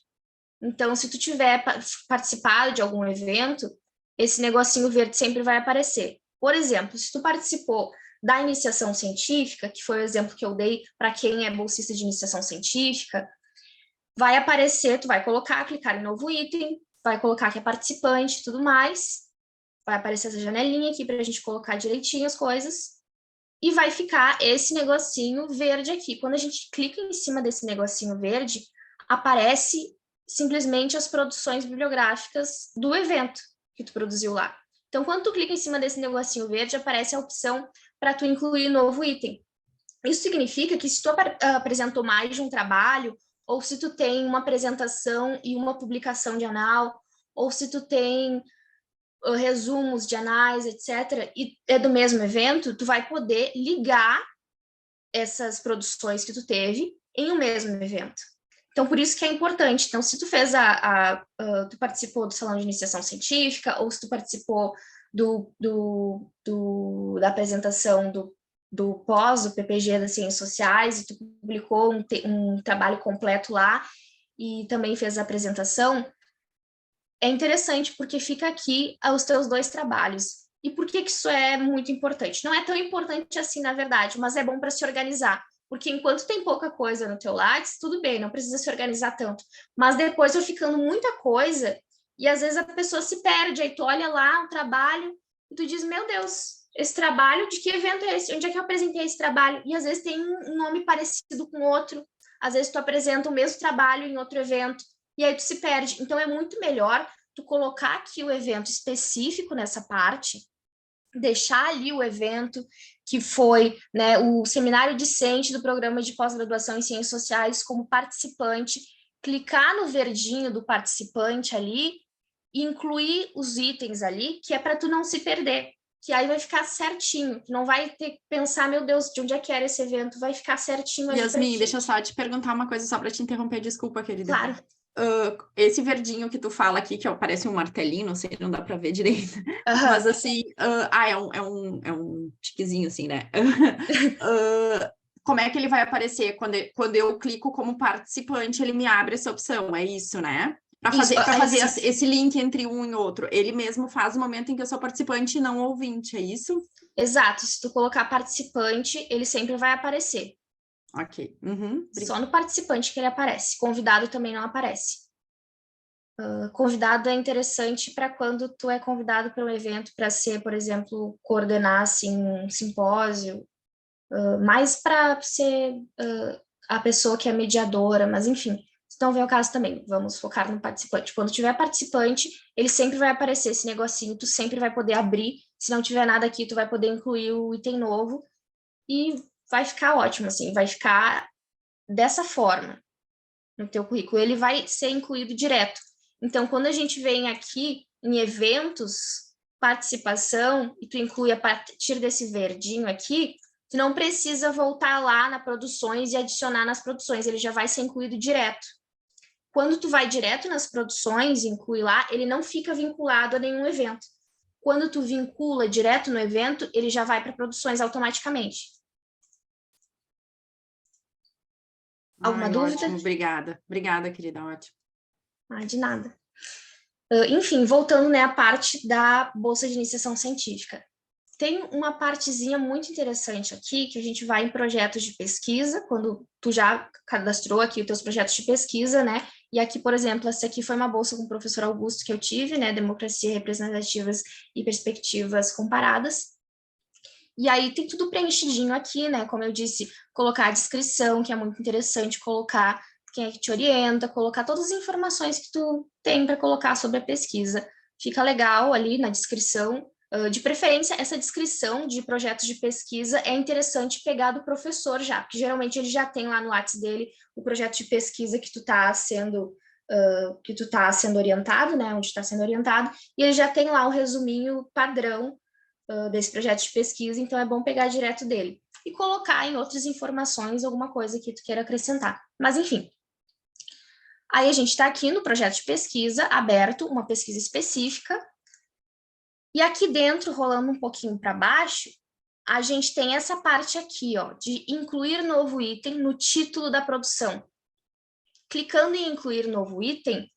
Então, se tu tiver participado de algum evento, esse negocinho verde sempre vai aparecer. Por exemplo, se tu participou da iniciação científica, que foi o exemplo que eu dei para quem é bolsista de iniciação científica, vai aparecer, tu vai clicar em novo item, vai colocar que é participante e tudo mais, vai aparecer essa janelinha aqui para a gente colocar direitinho as coisas, e vai ficar esse negocinho verde aqui. Quando a gente clica em cima desse negocinho verde, aparece simplesmente as produções bibliográficas do evento que tu produziu lá. Então, quando tu clica em cima desse negocinho verde, aparece a opção para tu incluir novo item. Isso significa que se tu apresentou mais de um trabalho, ou se tu tem uma apresentação e uma publicação de anal, ou se tu tem resumos de anais, etc., e é do mesmo evento, tu vai poder ligar essas produções que tu teve em um mesmo evento. Então, por isso que é importante. Então, se tu fez tu participou do salão de iniciação científica, ou se tu participou da apresentação do pós, do PPG das Ciências Sociais, e tu publicou um trabalho completo lá, e também fez a apresentação, é interessante porque fica aqui os teus 2 trabalhos. E por que isso é muito importante? Não é tão importante assim, na verdade, mas é bom para se organizar. Porque enquanto tem pouca coisa no teu Lattes, tudo bem, não precisa se organizar tanto. Mas depois vai ficando muita coisa, e às vezes a pessoa se perde, aí tu olha lá um trabalho, e tu diz, meu Deus, esse trabalho, de que evento é esse? Onde é que eu apresentei esse trabalho? E às vezes tem um nome parecido com outro, às vezes tu apresenta o mesmo trabalho em outro evento, e aí tu se perde. Então é muito melhor tu colocar aqui o evento específico nessa parte, deixar ali o evento que foi, né, o seminário discente do programa de pós-graduação em Ciências Sociais como participante, clicar no verdinho do participante ali e incluir os itens ali, que é para tu não se perder, que aí vai ficar certinho, tu não vai ter que pensar, meu Deus, de onde é que era esse evento, vai ficar certinho ali para ti. Yasmin, deixa eu só te perguntar uma coisa só para te interromper, desculpa, querida. Claro. Esse verdinho que tu fala aqui, que parece um martelinho, não sei, não dá para ver direito, mas assim, é um tiquezinho assim, né? Como é que ele vai aparecer? Quando eu clico como participante, ele me abre essa opção, é isso, né? Para fazer esse link entre um e outro. Ele mesmo faz no momento em que eu sou participante e não ouvinte, é isso? Exato, se tu colocar participante, ele sempre vai aparecer. Ok. Só no participante que ele aparece. Convidado também não aparece. Convidado é interessante para quando tu é convidado para um evento para ser, por exemplo, coordenar assim, um simpósio, mais para ser a pessoa que é mediadora, mas enfim, se não vem o caso também, vamos focar no participante. Quando tiver participante, ele sempre vai aparecer esse negocinho, tu sempre vai poder abrir, se não tiver nada aqui, tu vai poder incluir o item novo e vai ficar ótimo, assim, vai ficar dessa forma no teu currículo, ele vai ser incluído direto. Então, quando a gente vem aqui em eventos, participação, e tu inclui a partir desse verdinho aqui, tu não precisa voltar lá na produções e adicionar nas produções, ele já vai ser incluído direto. Quando tu vai direto nas produções e inclui lá, ele não fica vinculado a nenhum evento. Quando tu vincula direto no evento, ele já vai para produções automaticamente. Alguma dúvida? Ótimo, obrigada, querida, ótimo. De nada. Enfim, voltando, né, à parte da Bolsa de Iniciação Científica. Tem uma partezinha muito interessante aqui, que a gente vai em projetos de pesquisa, quando tu já cadastrou aqui os teus projetos de pesquisa, né, e aqui, por exemplo, essa aqui foi uma bolsa com o professor Augusto que eu tive, né, Democracia, Representativas e Perspectivas Comparadas, e aí tem tudo preenchidinho aqui, né, como eu disse, colocar a descrição, que é muito interessante, colocar quem é que te orienta, colocar todas as informações que tu tem para colocar sobre a pesquisa. Fica legal ali na descrição. De preferência, essa descrição de projetos de pesquisa é interessante pegar do professor já, porque geralmente ele já tem lá no Lattes dele o projeto de pesquisa que tu está sendo orientado, né, onde está sendo orientado, e ele já tem lá o resuminho padrão desse projeto de pesquisa, então é bom pegar direto dele e colocar em outras informações alguma coisa que tu queira acrescentar. Mas, enfim, aí a gente está aqui no projeto de pesquisa, aberto, uma pesquisa específica, e aqui dentro, rolando um pouquinho para baixo, a gente tem essa parte aqui, ó, de incluir novo item no título da produção. Clicando em incluir novo item,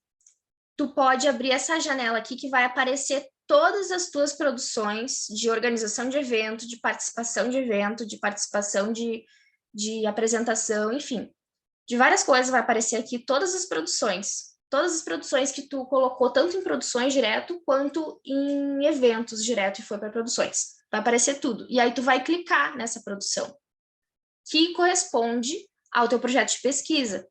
tu pode abrir essa janela aqui que vai aparecer todas as tuas produções de organização de evento, de participação de apresentação, enfim, de várias coisas vai aparecer aqui todas as produções que tu colocou tanto em produções direto quanto em eventos direto e foi para produções. Vai aparecer tudo. E aí tu vai clicar nessa produção, que corresponde ao teu projeto de pesquisa.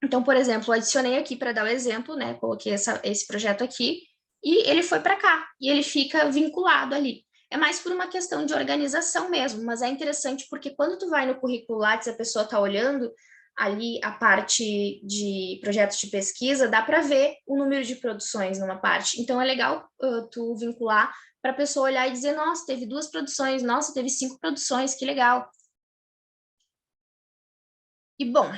Então, por exemplo, adicionei aqui para dar o exemplo, né? Coloquei esse projeto aqui e ele foi para cá e ele fica vinculado ali. É mais por uma questão de organização mesmo, mas é interessante porque quando tu vai no currículo Lattes, a pessoa está olhando ali a parte de projetos de pesquisa, dá para ver o número de produções numa parte. Então, é legal tu vincular para a pessoa olhar e dizer, nossa, teve 2 produções, nossa, teve 5 produções, que legal. E, bom,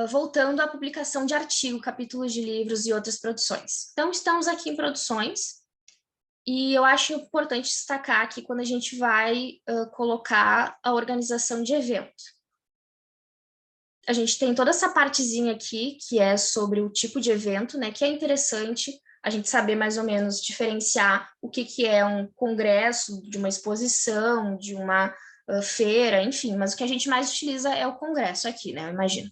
voltando à publicação de artigo, capítulos de livros e outras produções. Então, estamos aqui em produções, E eu acho importante destacar aqui quando a gente vai colocar a organização de evento. A gente tem toda essa partezinha aqui, que é sobre o tipo de evento, né? Que é interessante a gente saber mais ou menos diferenciar o que é um congresso, de uma exposição, de uma feira, enfim. Mas o que a gente mais utiliza é o congresso aqui, né? Eu imagino.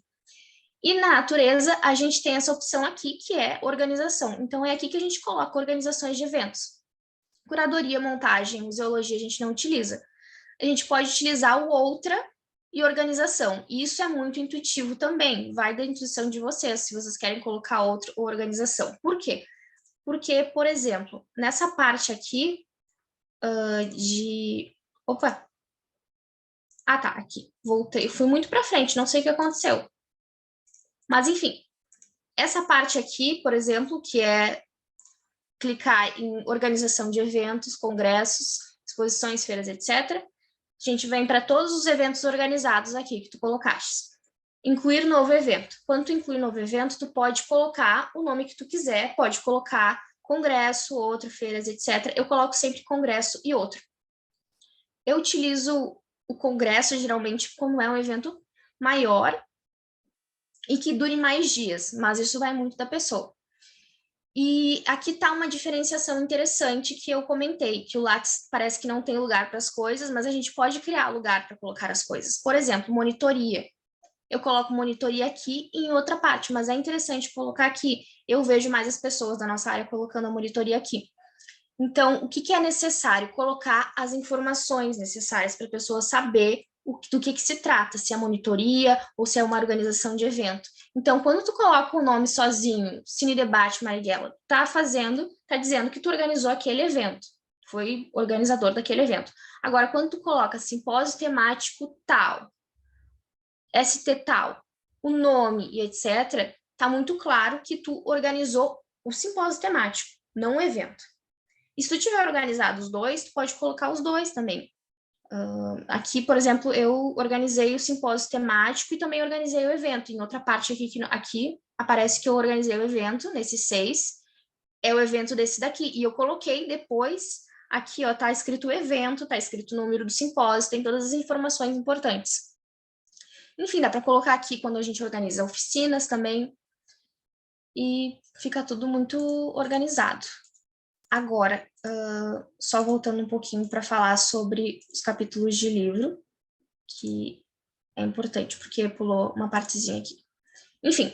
E na natureza, a gente tem essa opção aqui, que é organização. Então, é aqui que a gente coloca organizações de eventos. Curadoria, montagem, museologia, a gente não utiliza. A gente pode utilizar o outra e organização. E isso é muito intuitivo também, vai da intuição de vocês, se vocês querem colocar outra ou organização. Por quê? Porque, por exemplo, nessa parte aqui de... Opa! Ah, tá, aqui. Voltei. Fui muito para frente, não sei o que aconteceu. Mas, enfim, essa parte aqui, por exemplo, que é clicar em organização de eventos, congressos, exposições, feiras, etc., a gente vem para todos os eventos organizados aqui que tu colocaste. Incluir novo evento. Quando tu inclui novo evento, tu pode colocar o nome que tu quiser, pode colocar congresso, outro, feiras, etc. Eu coloco sempre congresso e outro. Eu utilizo o congresso, geralmente, quando é um evento maior e que dure mais dias, mas isso vai muito da pessoa. E aqui está uma diferenciação interessante que eu comentei, que o Lattes parece que não tem lugar para as coisas, mas a gente pode criar lugar para colocar as coisas. Por exemplo, monitoria. Eu coloco monitoria aqui e em outra parte, mas é interessante colocar aqui. Eu vejo mais as pessoas da nossa área colocando a monitoria aqui. Então, o que é necessário? Colocar as informações necessárias para a pessoa saber do que se trata, se é monitoria ou se é uma organização de evento. Então, quando tu coloca o nome sozinho, Cine Debate Marighella, tá dizendo que tu organizou aquele evento, foi organizador daquele evento. Agora, quando tu coloca simpósio temático tal, ST tal, o nome e etc., tá muito claro que tu organizou o simpósio temático, não o evento. E se tu tiver organizado os dois, tu pode colocar os dois também. Aqui, por exemplo, eu organizei o simpósio temático e também organizei o evento. Em outra parte aqui aparece que eu organizei o evento, nesse 6, é o evento desse daqui. E eu coloquei depois, aqui, ó, tá escrito o evento, tá escrito o número do simpósio, tem todas as informações importantes. Enfim, dá para colocar aqui quando a gente organiza oficinas também. E fica tudo muito organizado. Agora, só voltando um pouquinho para falar sobre os capítulos de livro, que é importante, porque pulou uma partezinha aqui. Enfim,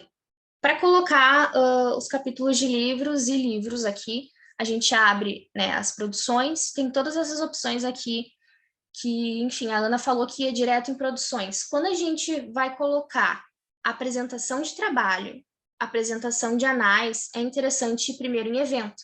para colocar os capítulos de livros e livros aqui, a gente abre, né, as produções, tem todas essas opções aqui, que, enfim, a Ana falou que ia direto em produções. Quando a gente vai colocar apresentação de trabalho, apresentação de anais, é interessante ir primeiro em evento.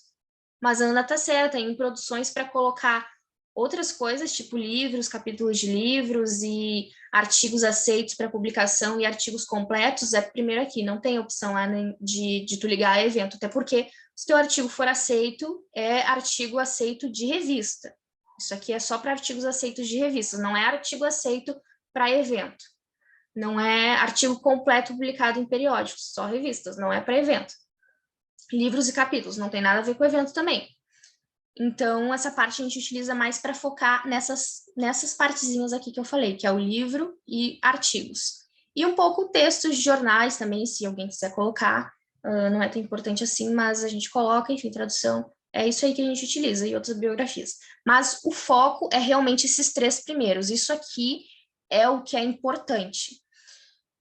Mas a Ana está certa, em produções para colocar outras coisas, tipo livros, capítulos de livros e artigos aceitos para publicação e artigos completos, é primeiro aqui, não tem opção lá de tu ligar a evento, até porque se teu artigo for aceito, é artigo aceito de revista. Isso aqui é só para artigos aceitos de revistas, não é artigo aceito para evento. Não é artigo completo publicado em periódicos, só revistas, não é para evento. Livros e capítulos, não tem nada a ver com o evento também. Então, essa parte a gente utiliza mais para focar nessas partezinhas aqui que eu falei, que é o livro e artigos. E um pouco textos de jornais também, se alguém quiser colocar, não é tão importante assim, mas a gente coloca, enfim, tradução, é isso aí que a gente utiliza, e outras biografias. Mas o foco é realmente esses 3 primeiros, isso aqui é o que é importante.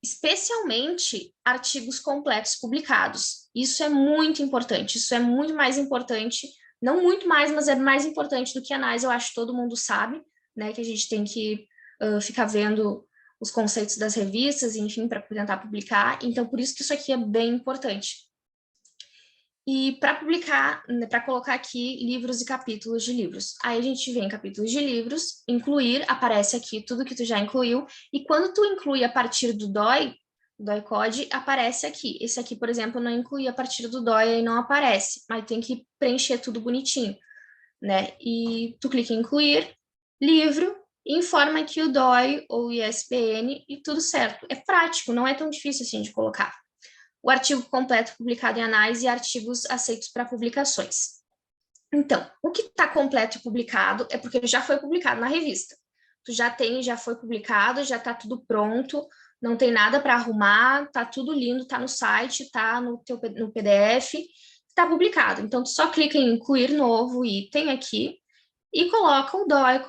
Especialmente artigos completos publicados. Isso é muito importante, isso é muito mais importante, não muito mais, mas é mais importante do que análise, eu acho que todo mundo sabe, né, que a gente tem que ficar vendo os conceitos das revistas, enfim, para tentar publicar, então por isso que isso aqui é bem importante. E para publicar, para colocar aqui livros e capítulos de livros. Aí a gente vem em capítulos de livros, incluir, aparece aqui tudo que tu já incluiu, e quando tu inclui a partir do DOI Code, aparece aqui. Esse aqui, por exemplo, eu não incluí a partir do DOI e não aparece, mas tem que preencher tudo bonitinho, né? E tu clica em incluir, livro, e informa que o DOI ou o ISBN e tudo certo. É prático, não é tão difícil assim de colocar. O artigo completo publicado em análise e artigos aceitos para publicações. Então, o que está completo e publicado é porque já foi publicado na revista. Tu já foi publicado, já está tudo pronto, não tem nada para arrumar, está tudo lindo, está no site, está no PDF, está publicado. Então, tu só clica em incluir novo item aqui e coloca o DOI,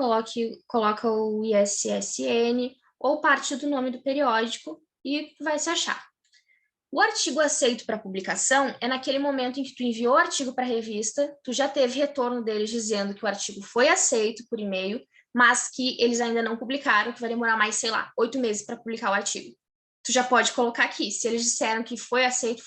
coloca o ISSN ou parte do nome do periódico e vai se achar. O artigo aceito para publicação é naquele momento em que tu enviou o artigo para a revista, tu já teve retorno deles dizendo que o artigo foi aceito por e-mail, mas que eles ainda não publicaram, que vai demorar mais, sei lá, 8 meses para publicar o artigo. Tu já pode colocar aqui. Se eles disseram que foi aceito,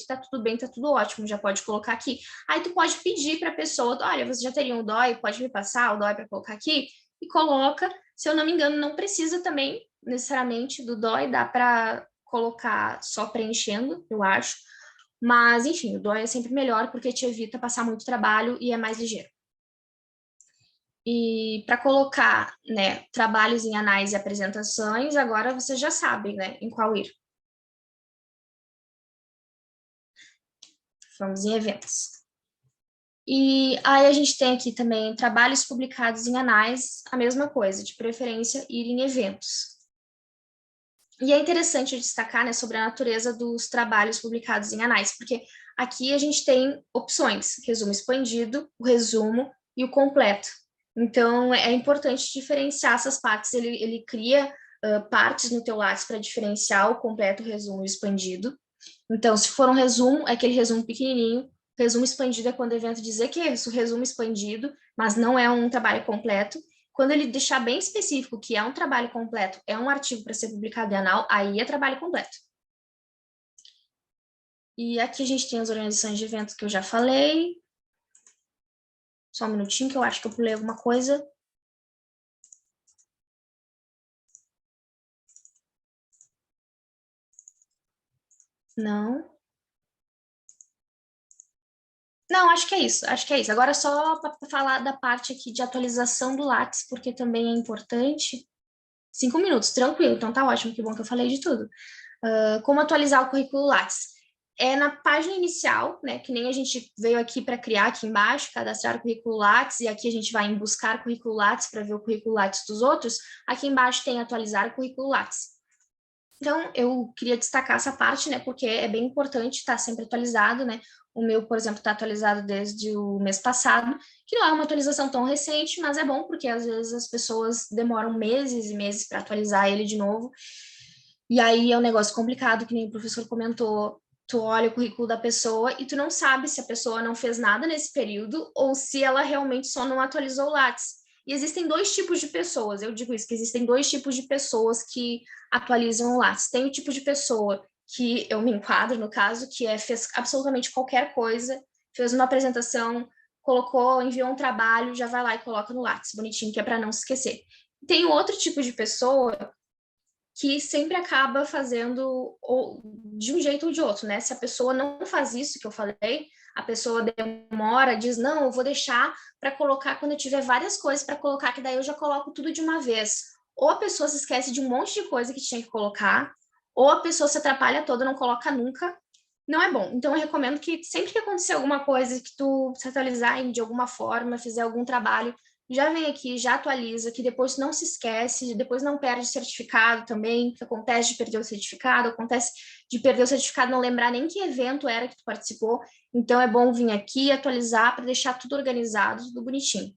tá tudo bem, tá tudo ótimo, já pode colocar aqui. Aí tu pode pedir para a pessoa, olha, você já teria um DOI, pode me passar o DOI para colocar aqui? E coloca, se eu não me engano, não precisa também necessariamente do DOI, dá para colocar só preenchendo, eu acho. Mas, enfim, o DOI é sempre melhor porque te evita passar muito trabalho e é mais ligeiro. E para colocar, né, trabalhos em anais e apresentações, agora vocês já sabem, né, em qual ir. Vamos em eventos. E aí a gente tem aqui também trabalhos publicados em anais, a mesma coisa, de preferência ir em eventos. E é interessante destacar, né, sobre a natureza dos trabalhos publicados em anais, porque aqui a gente tem opções, resumo expandido, o resumo e o completo. Então, é importante diferenciar essas partes. Ele cria partes no teu Lattes para diferenciar o completo, o resumo e o expandido. Então, se for um resumo, é aquele resumo pequenininho. Resumo expandido é quando o evento dizer que é isso, resumo expandido, mas não é um trabalho completo. Quando ele deixar bem específico que é um trabalho completo, é um artigo para ser publicado em anal, aí é trabalho completo. E aqui a gente tem as organizações de eventos que eu já falei. Só um minutinho que eu acho que eu pulei alguma coisa. Não. Não, acho que é isso, Agora só para falar da parte aqui de atualização do Lattes, porque também é importante. 5 minutos, tranquilo, então tá ótimo, que bom que eu falei de tudo. Como atualizar o currículo Lattes? É na página inicial, né, que nem a gente veio aqui para criar aqui embaixo, cadastrar o currículo Lattes, e aqui a gente vai em buscar currículo Lattes para ver o currículo Lattes dos outros. Aqui embaixo tem atualizar o currículo Lattes. Então, eu queria destacar essa parte, né, porque é bem importante estar sempre atualizado, né. O meu, por exemplo, está atualizado desde o mês passado, que não é uma atualização tão recente, mas é bom porque às vezes as pessoas demoram meses e meses para atualizar ele de novo. E aí é um negócio complicado, que nem o professor comentou, tu olha o currículo da pessoa e tu não sabe se a pessoa não fez nada nesse período ou se ela realmente só não atualizou o Lattes. E existem 2 tipos de pessoas, eu digo isso, que existem 2 tipos de pessoas que atualizam o Lattes. Tem o tipo de pessoa que eu me enquadro, no caso, que fez absolutamente qualquer coisa, fez uma apresentação, colocou, enviou um trabalho, já vai lá e coloca no Lattes, bonitinho, que é para não se esquecer. Tem outro tipo de pessoa que sempre acaba fazendo de um jeito ou de outro, né? Se a pessoa não faz isso que eu falei, a pessoa demora, diz, não, eu vou deixar para colocar quando eu tiver várias coisas para colocar, que daí eu já coloco tudo de uma vez. Ou a pessoa se esquece de um monte de coisa que tinha que colocar, ou a pessoa se atrapalha toda, não coloca nunca. Não é bom. Então, eu recomendo que sempre que acontecer alguma coisa, que tu se atualizar de alguma forma, fizer algum trabalho, já vem aqui, já atualiza, que depois não se esquece, depois não perde certificado também, que acontece de perder o certificado, acontece de perder o certificado, não lembrar nem que evento era que tu participou. Então, é bom vir aqui atualizar para deixar tudo organizado, tudo bonitinho.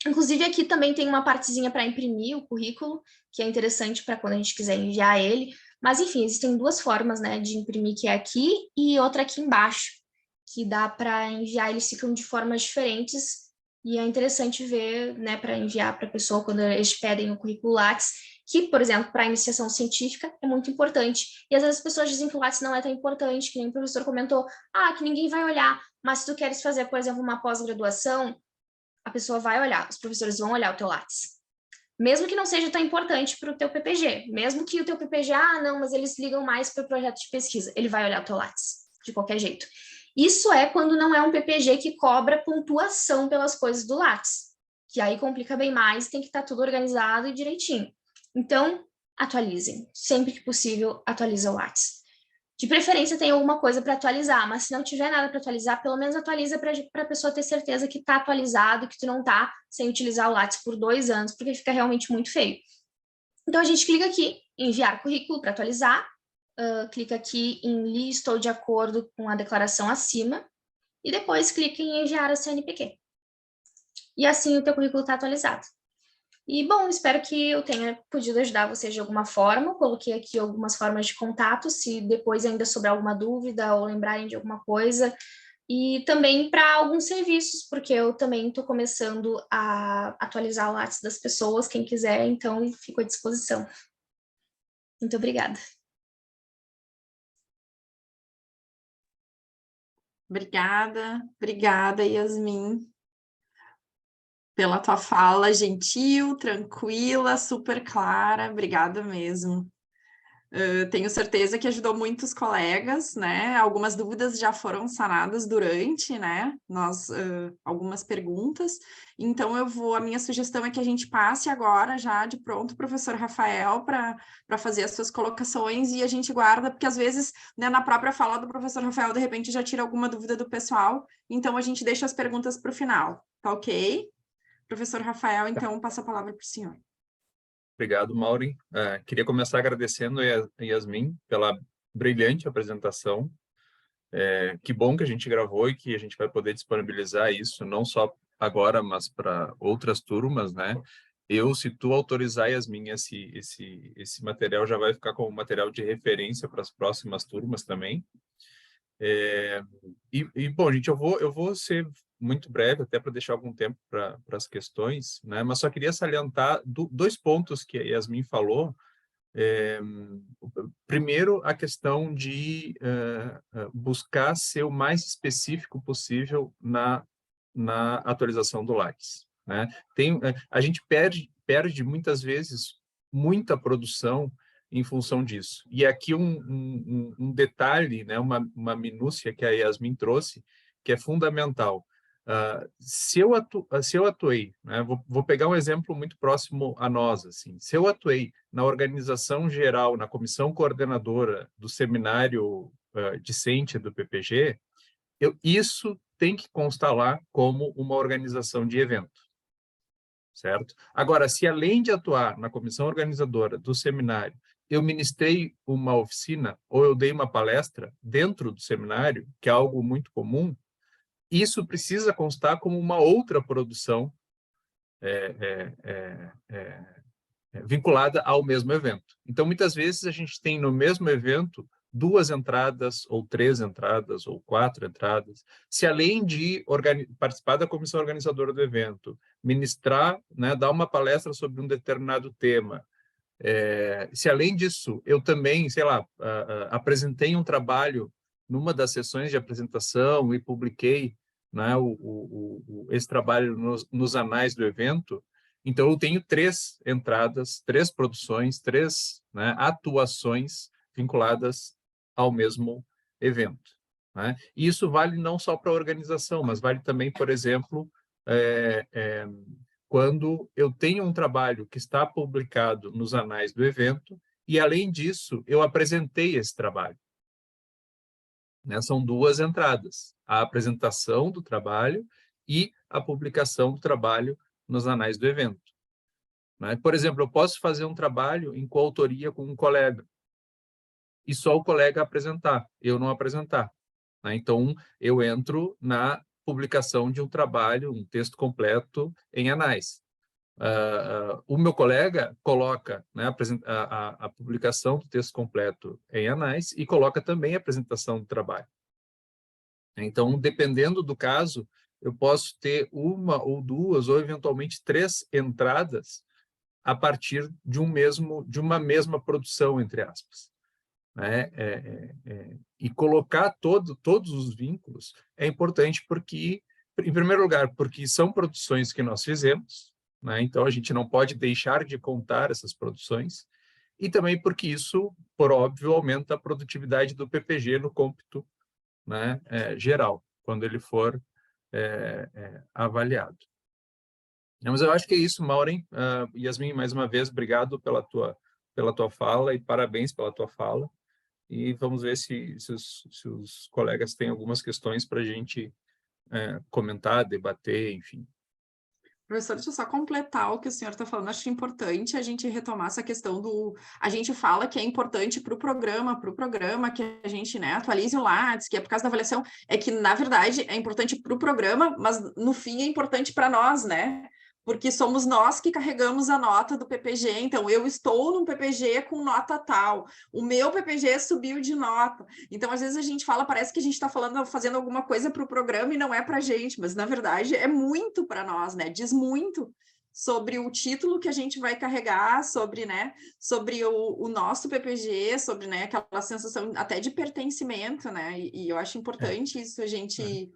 Inclusive, aqui também tem uma partezinha para imprimir o currículo, que é interessante para quando a gente quiser enviar ele. Mas, enfim, existem 2 formas, né, de imprimir, que é aqui e outra aqui embaixo, que dá para enviar, eles ficam de formas diferentes, e é interessante ver, né, para enviar para a pessoa quando eles pedem o currículo Lattes, que, por exemplo, para a iniciação científica é muito importante. E às vezes as pessoas dizem que o Lattes não é tão importante, que nem o professor comentou, que ninguém vai olhar, mas se tu queres fazer, por exemplo, uma pós-graduação, a pessoa vai olhar, os professores vão olhar o teu Lattes. Mesmo que não seja tão importante para o teu PPG, mesmo que o teu PPG, não, mas eles ligam mais para o projeto de pesquisa, ele vai olhar o teu Lattes, de qualquer jeito. Isso é quando não é um PPG que cobra pontuação pelas coisas do Lattes, que aí complica bem mais, tem que estar tudo organizado e direitinho. Então, atualizem. Sempre que possível, atualiza o Lattes. De preferência tem alguma coisa para atualizar, mas se não tiver nada para atualizar, pelo menos atualiza para a pessoa ter certeza que está atualizado, que tu não está sem utilizar o Lattes por 2 anos, porque fica realmente muito feio. Então a gente clica aqui em enviar currículo para atualizar, clica aqui em li, estou de acordo com a declaração acima, e depois clica em enviar a CNPq. E assim o teu currículo está atualizado. E, bom, espero que eu tenha podido ajudar vocês de alguma forma. Coloquei aqui algumas formas de contato, se depois ainda sobrar alguma dúvida ou lembrarem de alguma coisa. E também para alguns serviços, porque eu também estou começando a atualizar o Lattes das pessoas, quem quiser, então fico à disposição. Muito obrigada. Obrigada, Yasmin, pela tua fala gentil, tranquila, super clara. Obrigada mesmo. Tenho certeza que ajudou muitos colegas, né? Algumas dúvidas já foram sanadas durante, né? Algumas perguntas. Então, a minha sugestão é que a gente passe agora já de pronto o professor Rafael para fazer as suas colocações e a gente guarda, porque às vezes, né, na própria fala do professor Rafael, de repente já tira alguma dúvida do pessoal, então a gente deixa as perguntas para o final, tá ok? Professor Rafael, então, passo a palavra para o senhor. Obrigado, Maureen. Queria começar agradecendo a Yasmin pela brilhante apresentação. Que bom que a gente gravou e que a gente vai poder disponibilizar isso, não só agora, mas para outras turmas, né? Se tu autorizar, Yasmin, esse material já vai ficar como material de referência para as próximas turmas também. Bom, gente, eu vou ser muito breve, até para deixar algum tempo para as questões, né? Mas só queria salientar dois pontos que a Yasmin falou. Primeiro, a questão de buscar ser o mais específico possível na atualização do Lattes, né? A gente perde muitas vezes muita produção em função disso. E aqui um detalhe, né, uma minúcia que a Yasmin trouxe, que é fundamental. Se eu atuei, né, vou pegar um exemplo muito próximo a nós, assim, se eu atuei na organização geral, na comissão coordenadora do seminário discente do PPG, isso tem que constar lá como uma organização de evento, certo? Agora, se além de atuar na comissão organizadora do seminário, eu ministrei uma oficina ou eu dei uma palestra dentro do seminário, que é algo muito comum, isso precisa constar como uma outra produção vinculada ao mesmo evento. Então, muitas vezes, a gente tem no mesmo evento 2 entradas, ou 3 entradas, ou 4 entradas. Se além de participar da comissão organizadora do evento, ministrar, né, dar uma palestra sobre um determinado tema, se além disso, eu também, sei lá, apresentei um trabalho numa das sessões de apresentação e publiquei, né, esse trabalho nos anais do evento, então eu tenho 3 entradas, 3 produções, 3, né, atuações vinculadas ao mesmo evento, né? E isso vale não só para a organização, mas vale também, por exemplo, quando eu tenho um trabalho que está publicado nos anais do evento e, além disso, eu apresentei esse trabalho, né? São 2 entradas, a apresentação do trabalho e a publicação do trabalho nos anais do evento, né? Por exemplo, eu posso fazer um trabalho em coautoria com um colega e só o colega apresentar, eu não apresentar, né? Então, eu entro na publicação de um trabalho, um texto completo em anais. O meu colega coloca, né, a publicação do texto completo em anais e coloca também a apresentação do trabalho. Então, dependendo do caso, eu posso ter 1 ou 2 ou eventualmente 3 entradas a partir de uma mesma produção, entre aspas, né? E colocar todos os vínculos é importante porque, em primeiro lugar, porque são produções que nós fizemos, né? Então a gente não pode deixar de contar essas produções, e também porque isso, por óbvio, aumenta a produtividade do PPG no cômputo, né, geral, quando ele for avaliado. Mas eu acho que é isso, Maureen. Yasmin, mais uma vez, obrigado pela tua fala e parabéns pela tua fala. e vamos ver se os colegas têm algumas questões para a gente comentar, debater, enfim. Professor, deixa eu só completar o que o senhor está falando. Acho importante a gente retomar essa questão do... A gente fala que é importante para o programa que a gente, né, atualize o Lattes, que é por causa da avaliação. É que, na verdade, é importante para o programa, mas, no fim, é importante para nós, né? Porque somos nós que carregamos a nota do PPG. Então, eu estou num PPG com nota tal. O meu PPG subiu de nota. Então, às vezes a gente fala, parece que a gente está fazendo alguma coisa para o programa e não é para a gente, mas na verdade é muito para nós, né? Diz muito sobre o título que a gente vai carregar, sobre, né, sobre o nosso PPG, sobre, né, aquela sensação até de pertencimento, né? E eu acho importante isso a gente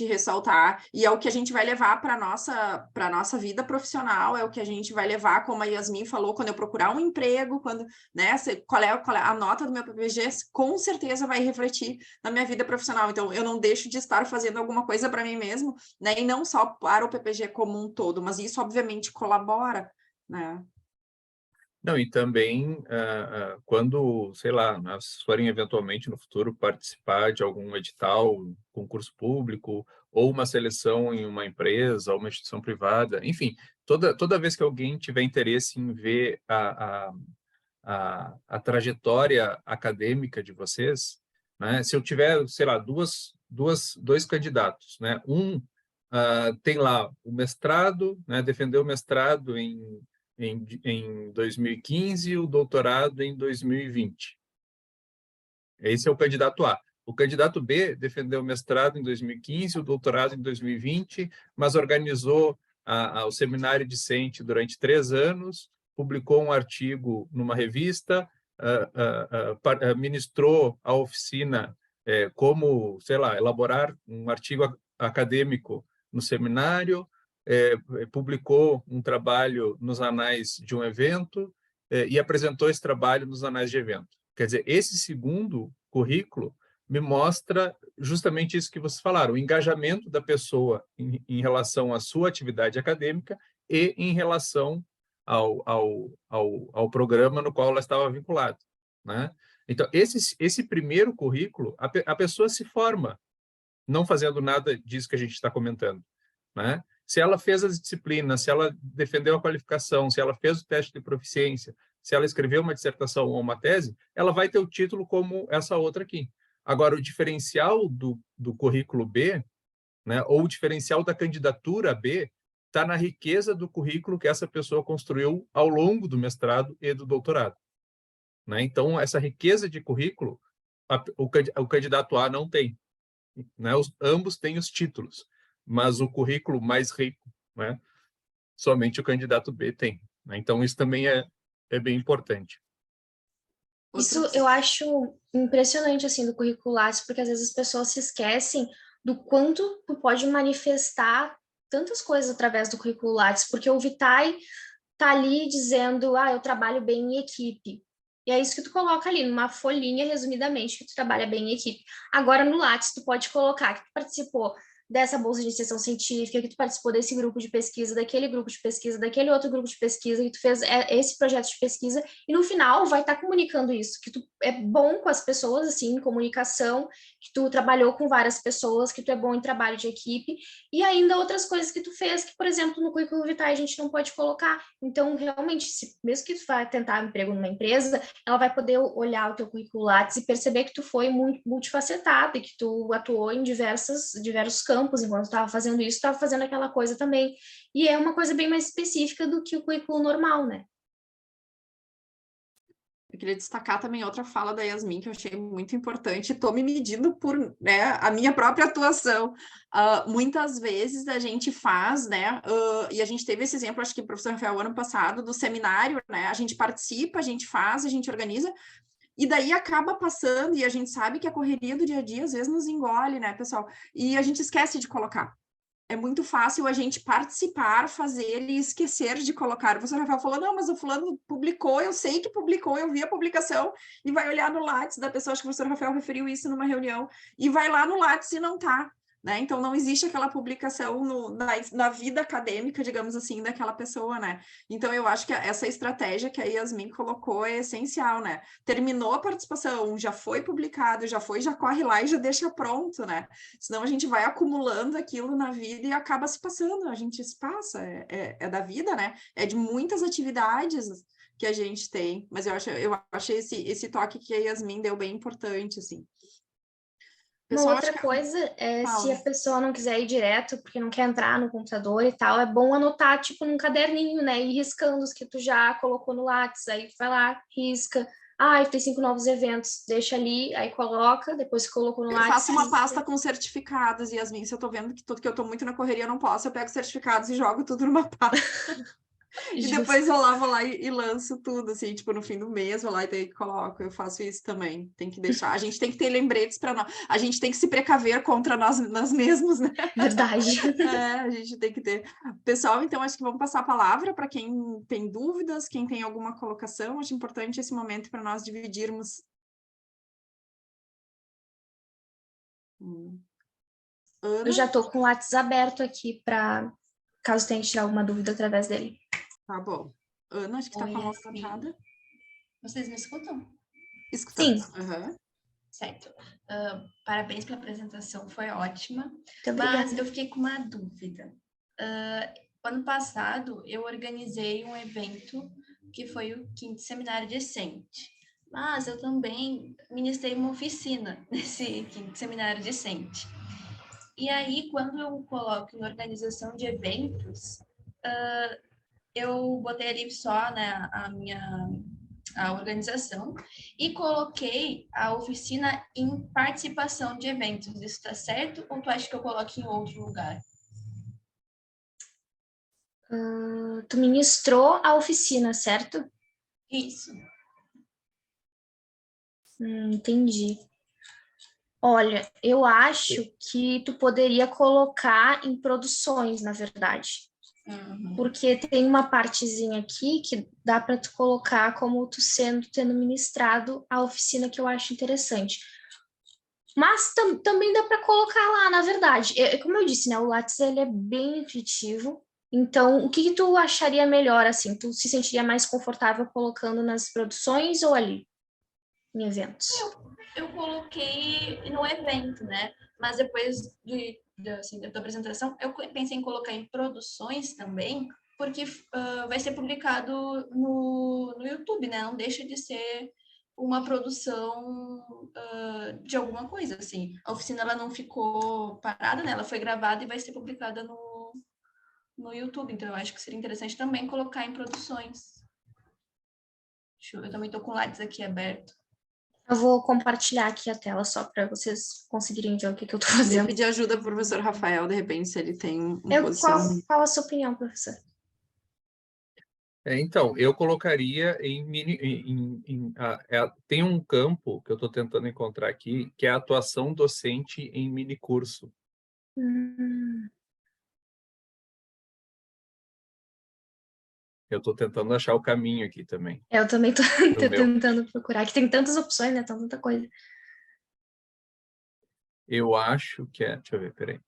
ressaltar, e é o que a gente vai levar para a nossa vida profissional, é o que a gente vai levar, como a Yasmin falou, quando eu procurar um emprego, quando, né, qual é a nota do meu PPG, com certeza vai refletir na minha vida profissional. Então, eu não deixo de estar fazendo alguma coisa para mim mesmo, né, e não só para o PPG como um todo, mas isso, obviamente, colabora, né? Não, e também quando, sei lá, nós forem eventualmente no futuro participar de algum edital, concurso público, ou uma seleção em uma empresa, ou uma instituição privada, enfim, toda vez que alguém tiver interesse em ver a trajetória acadêmica de vocês, né, se eu tiver, sei lá, dois candidatos, né, tem lá o mestrado, né, defendeu o mestrado em 2015 e o doutorado em 2020. Esse é o candidato A. O candidato B defendeu o mestrado em 2015, o doutorado em 2020, mas organizou o seminário discente durante 3 anos, publicou um artigo numa revista, ministrou a oficina como, sei lá, elaborar um artigo acadêmico no seminário, publicou um trabalho nos anais de um evento e apresentou esse trabalho nos anais de evento. Quer dizer, esse segundo currículo me mostra justamente isso que vocês falaram, o engajamento da pessoa em relação à sua atividade acadêmica e em relação ao programa no qual ela estava vinculada, né? Então, esse primeiro currículo, a pessoa se forma, não fazendo nada disso que a gente está comentando, né? Se ela fez as disciplinas, se ela defendeu a qualificação, se ela fez o teste de proficiência, se ela escreveu uma dissertação ou uma tese, ela vai ter o título como essa outra aqui. Agora, o diferencial do currículo B, né, ou o diferencial da candidatura B, está na riqueza do currículo que essa pessoa construiu ao longo do mestrado e do doutorado, né? Então, essa riqueza de currículo, o candidato A não tem, né? Ambos têm os títulos, mas o currículo mais rico, né, somente o candidato B tem, né? Então, isso também é bem importante. Isso eu acho impressionante, assim, do currículo Lattes, porque às vezes as pessoas se esquecem do quanto tu pode manifestar tantas coisas através do currículo Lattes, porque o Vitae tá ali dizendo, eu trabalho bem em equipe. E é isso que tu coloca ali, numa folhinha, resumidamente, que tu trabalha bem em equipe. Agora, no Lattes, tu pode colocar que tu participou dessa bolsa de iniciação científica, que tu participou desse grupo de pesquisa, daquele grupo de pesquisa, daquele outro grupo de pesquisa, que tu fez esse projeto de pesquisa, e no final vai estar comunicando isso, que tu é bom com as pessoas, assim, em comunicação, que tu trabalhou com várias pessoas, que tu é bom em trabalho de equipe, e ainda outras coisas que tu fez, que, por exemplo, no currículo Vitae a gente não pode colocar. Então, realmente, mesmo que tu vá tentar um emprego numa empresa, ela vai poder olhar o teu currículo Lattes e perceber que tu foi muito multifacetado e que tu atuou em diversos campos, enquanto estava fazendo isso, estava fazendo aquela coisa também. E é uma coisa bem mais específica do que o currículo normal, né? Eu queria destacar também outra fala da Yasmin, que eu achei muito importante. Estou me medindo por, né, a minha própria atuação. Muitas vezes a gente faz, né, e a gente teve esse exemplo, acho que o professor Rafael, ano passado, do seminário, né, a gente participa, a gente faz, a gente organiza, e daí acaba passando, e a gente sabe que a correria do dia a dia às vezes nos engole, né, pessoal? E a gente esquece de colocar. É muito fácil a gente participar, fazer e esquecer de colocar. O professor Rafael falou, não, mas o fulano publicou, eu sei que publicou, eu vi a publicação, e vai olhar no Lattes da pessoa, acho que o professor Rafael referiu isso numa reunião, e vai lá no Lattes e não tá. né? Então, não existe aquela publicação na vida acadêmica, digamos assim, daquela pessoa, né? Então, eu acho que essa estratégia que a Yasmin colocou é essencial, né? Terminou a participação, já foi publicado, já corre lá e já deixa pronto, né? Senão a gente vai acumulando aquilo na vida e acaba se passando, a gente se passa, é da vida, né? É de muitas atividades que a gente tem, mas eu achei esse toque que a Yasmin deu bem importante, assim. Uma Pessoal, outra coisa é se a Fala. pessoa não quiser ir direto, porque não quer entrar no computador e tal, é bom anotar, tipo, num caderninho, né? E riscando os que tu já colocou no Lattes, aí tu vai lá, risca. Ah, tem 5 novos eventos, deixa ali, aí coloca, depois que colocou no Eu Lattes, faço uma risca. pasta com certificados, Yasmin, se eu tô vendo que eu tô muito na correria, eu não posso, eu pego certificados e jogo tudo numa pasta. E depois eu lá vou lá e lanço tudo, assim, tipo, no fim do mês, vou lá e daí coloco. Eu faço isso também. Tem que deixar. A gente tem que ter lembretes para nós. A gente tem que se precaver contra nós mesmos, né? Verdade. A gente tem que ter. Pessoal, então acho que vamos passar a palavra para quem tem dúvidas, quem tem alguma colocação. Acho importante esse momento para nós dividirmos. Eu Ana, já tô com o Lattes aberto aqui para caso tenha que tirar alguma dúvida através dele. tá bom. Ana, acho que está Oi, com a mão Yasmin. levantada. Vocês me escutam? Escutamos. Sim. Uhum. Certo. Parabéns pela apresentação, foi ótima. Muito Mas obrigada. eu fiquei com uma dúvida. Ano passado, eu organizei um evento que foi o 5º Seminário Decente. Mas eu também ministrei uma oficina nesse 5º Seminário Decente. E aí, quando eu coloco em organização de eventos, eu botei ali só, né, a organização e coloquei a oficina em participação de eventos. Isso está certo? Ou tu acha que eu coloque em outro lugar? Tu ministrou a oficina, certo? Isso. Entendi. Olha, eu acho que tu poderia colocar em produções, na verdade. Uhum. Porque tem uma partezinha aqui que dá para tu colocar como tu tendo ministrado a oficina, que eu acho interessante. Mas também dá para colocar lá, na verdade. Como eu disse, né, o Lattes ele é bem intuitivo. Então, o que tu acharia melhor, assim? Tu se sentiria mais confortável colocando nas produções ou ali, em eventos? Eu coloquei no evento, né? Mas depois da tua apresentação, eu pensei em colocar em produções também, porque vai ser publicado no YouTube, né? Não deixa de ser uma produção de alguma coisa, assim. A oficina, ela não ficou parada, né? Ela foi gravada e vai ser publicada no YouTube. Então, eu acho que seria interessante também colocar em produções. Eu também estou com o Lattes aqui aberto. Eu vou compartilhar aqui a tela só para vocês conseguirem ver o que eu estou Vou fazendo. pedir ajuda para o professor Rafael, de repente, se ele tem uma posição. Qual a sua opinião, professor? Então, eu colocaria tem um campo que eu estou tentando encontrar aqui, que é a atuação docente em minicurso. Eu estou tentando achar o caminho aqui também. Eu também estou tentando procurar, que tem tantas opções, né? Tanta coisa. Eu acho que é... Deixa eu ver, peraí.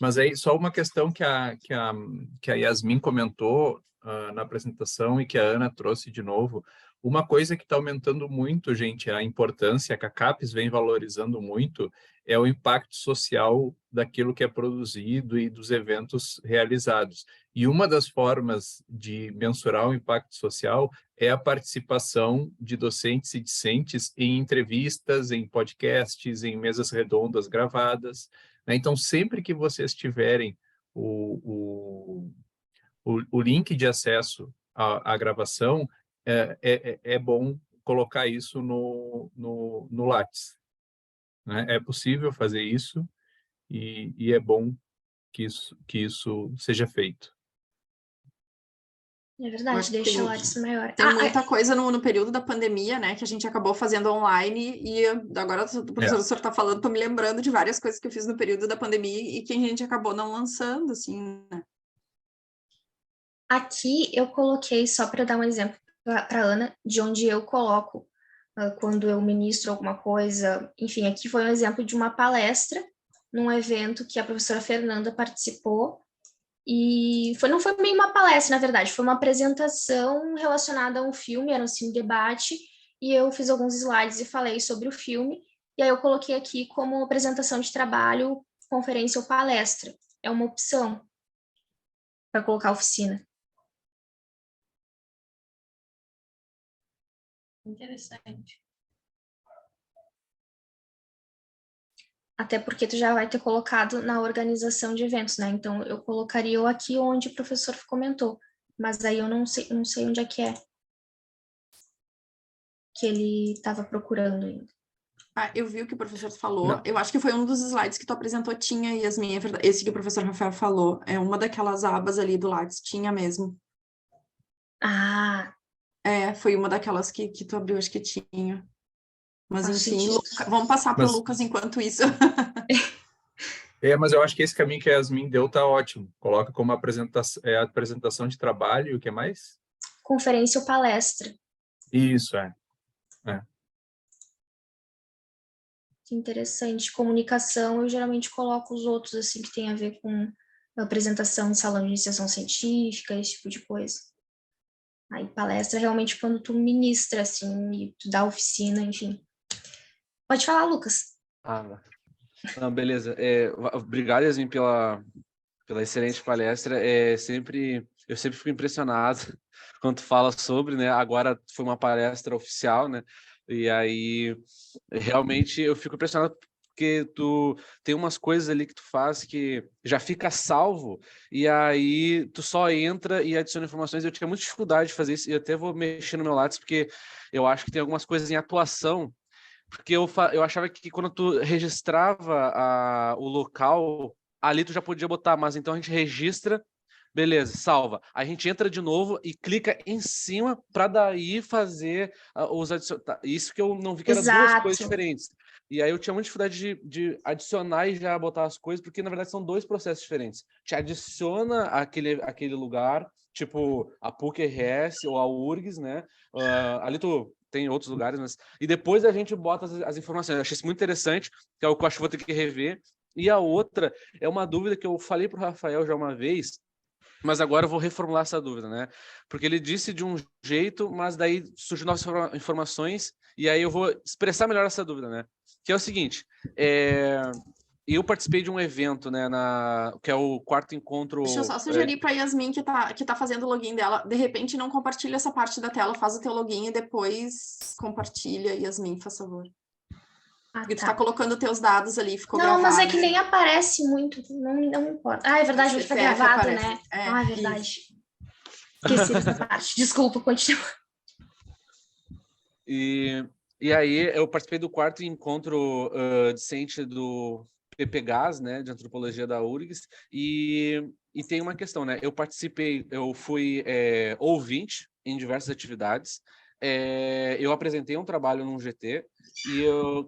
Mas aí, só uma questão que a Yasmin comentou na apresentação e que a Ana trouxe de novo. Uma coisa que está aumentando muito, gente, a importância que a CAPES vem valorizando muito é o impacto social daquilo que é produzido e dos eventos realizados. E uma das formas de mensurar o impacto social é a participação de docentes e discentes em entrevistas, em podcasts, em mesas redondas gravadas. Então, sempre que vocês tiverem o link de acesso à gravação, é bom colocar isso no Lattes. Né? É possível fazer isso e é bom que isso seja feito. É verdade, deixa o Lattes maior. Tem muita coisa no período da pandemia, né, que a gente acabou fazendo online e agora o professor está falando, estou me lembrando de várias coisas que eu fiz no período da pandemia e que a gente acabou não lançando, assim, né? Aqui eu coloquei, só para dar um exemplo para a Ana, de onde eu coloco quando eu ministro alguma coisa. Enfim, aqui foi um exemplo de uma palestra num evento que a professora Fernanda participou, e não foi bem uma palestra, na verdade, foi uma apresentação relacionada a um filme, era um cine debate, e eu fiz alguns slides e falei sobre o filme, e aí eu coloquei aqui como apresentação de trabalho, conferência ou palestra. É uma opção para colocar oficina. Interessante. Até porque tu já vai ter colocado na organização de eventos, né? Então, eu colocaria aqui onde o professor comentou, mas aí eu não sei onde é que ele estava procurando ainda. Eu vi o que o professor falou. Não. Eu acho que foi um dos slides que tu apresentou, tinha, Yasmin, é verdade. Esse que o professor Rafael falou. É uma daquelas abas ali do Lattes, tinha mesmo. Ah, Foi uma daquelas que tu abriu, acho que tinha. Mas, faz enfim, sentido. vamos passar para o Mas- Lucas enquanto isso. Mas eu acho que esse caminho que a Yasmin deu tá ótimo. Coloca como apresentação de trabalho e o que mais? Conferência ou palestra. Isso, Que interessante. Comunicação, eu geralmente coloco os outros, assim, que tem a ver com apresentação em salão de iniciação científica, esse tipo de coisa. Aí, palestra, realmente, quando tu ministra, assim, e tu dá oficina, enfim. Pode falar, Lucas. Não, beleza. Obrigado, Yasmin, pela excelente palestra. Eu sempre fico impressionado quando tu fala sobre, né? Agora foi uma palestra oficial, né? E aí, realmente, eu fico impressionado porque tu tem umas coisas ali que tu faz que já fica salvo, e aí tu só entra e adiciona informações. Eu tinha muita dificuldade de fazer isso, e eu até vou mexer no meu Lattes, porque eu acho que tem algumas coisas em atuação, porque eu achava que quando tu registrava o local, ali tu já podia botar, mas então a gente registra, beleza, salva. A gente entra de novo e clica em cima para daí fazer os adicionais. Isso que eu não vi que eram duas coisas Exato. diferentes. E aí eu tinha muita dificuldade de adicionar e já botar as coisas, porque na verdade são dois processos diferentes. Te adiciona aquele lugar, tipo a PUC-RS ou a URGS, né? Ali tu tem outros lugares, mas... E depois a gente bota as informações. Eu achei isso muito interessante, que é o que eu acho que vou ter que rever. E a outra é uma dúvida que eu falei para o Rafael já uma vez, mas agora eu vou reformular essa dúvida, né? Porque ele disse de um jeito, mas daí surgiram novas informações, e aí eu vou expressar melhor essa dúvida, né? Que é o seguinte, eu participei de um evento, né, que é o quarto encontro... Deixa eu só sugerir para a Yasmin, que tá fazendo o login dela, de repente não compartilha essa parte da tela, faz o teu login e depois compartilha, Yasmin, faz favor. Porque tu tá colocando teus dados ali, ficou gravado. Não, mas é que nem aparece muito, não importa. É verdade, vai ficar gravado, né? É verdade. Isso. Esqueci dessa parte. Desculpa, continua. E aí eu participei do quarto encontro discente do PPGAS, né, de antropologia da URGS, e tem uma questão, né? Eu fui ouvinte em diversas atividades. Eu apresentei um trabalho num GT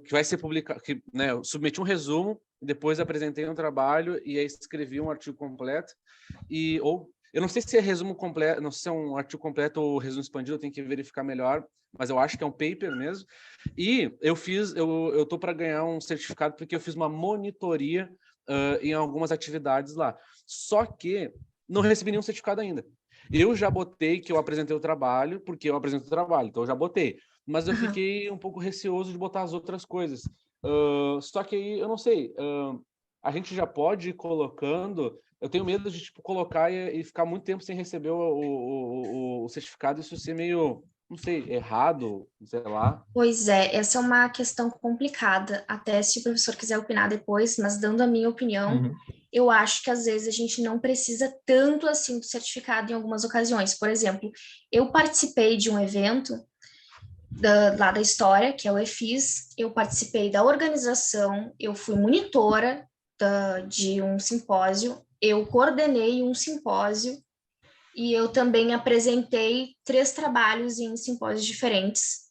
que vai ser publicado, né, eu submeti um resumo, depois apresentei um trabalho e aí escrevi um artigo completo eu não sei se é resumo completo, não sei se é um artigo completo ou resumo expandido, eu tenho que verificar melhor, mas eu acho que é um paper mesmo. E eu tô para ganhar um certificado porque eu fiz uma monitoria em algumas atividades lá. Só que não recebi nenhum certificado ainda. Eu já botei que eu apresentei o trabalho, porque eu apresento o trabalho, então eu já botei. Mas eu fiquei um pouco receoso de botar as outras coisas. Só que aí, eu não sei, a gente já pode ir colocando... Eu tenho medo de colocar e ficar muito tempo sem receber o certificado, isso ser meio, não sei, errado, sei lá. Pois é, essa é uma questão complicada, até se o professor quiser opinar depois, mas dando a minha opinião, eu acho que às vezes a gente não precisa tanto assim do certificado em algumas ocasiões. Por exemplo, eu participei de um evento lá da história, que é o EFIS, eu participei da organização, eu fui monitora de um simpósio, eu coordenei um simpósio e eu também apresentei 3 trabalhos em simpósios diferentes.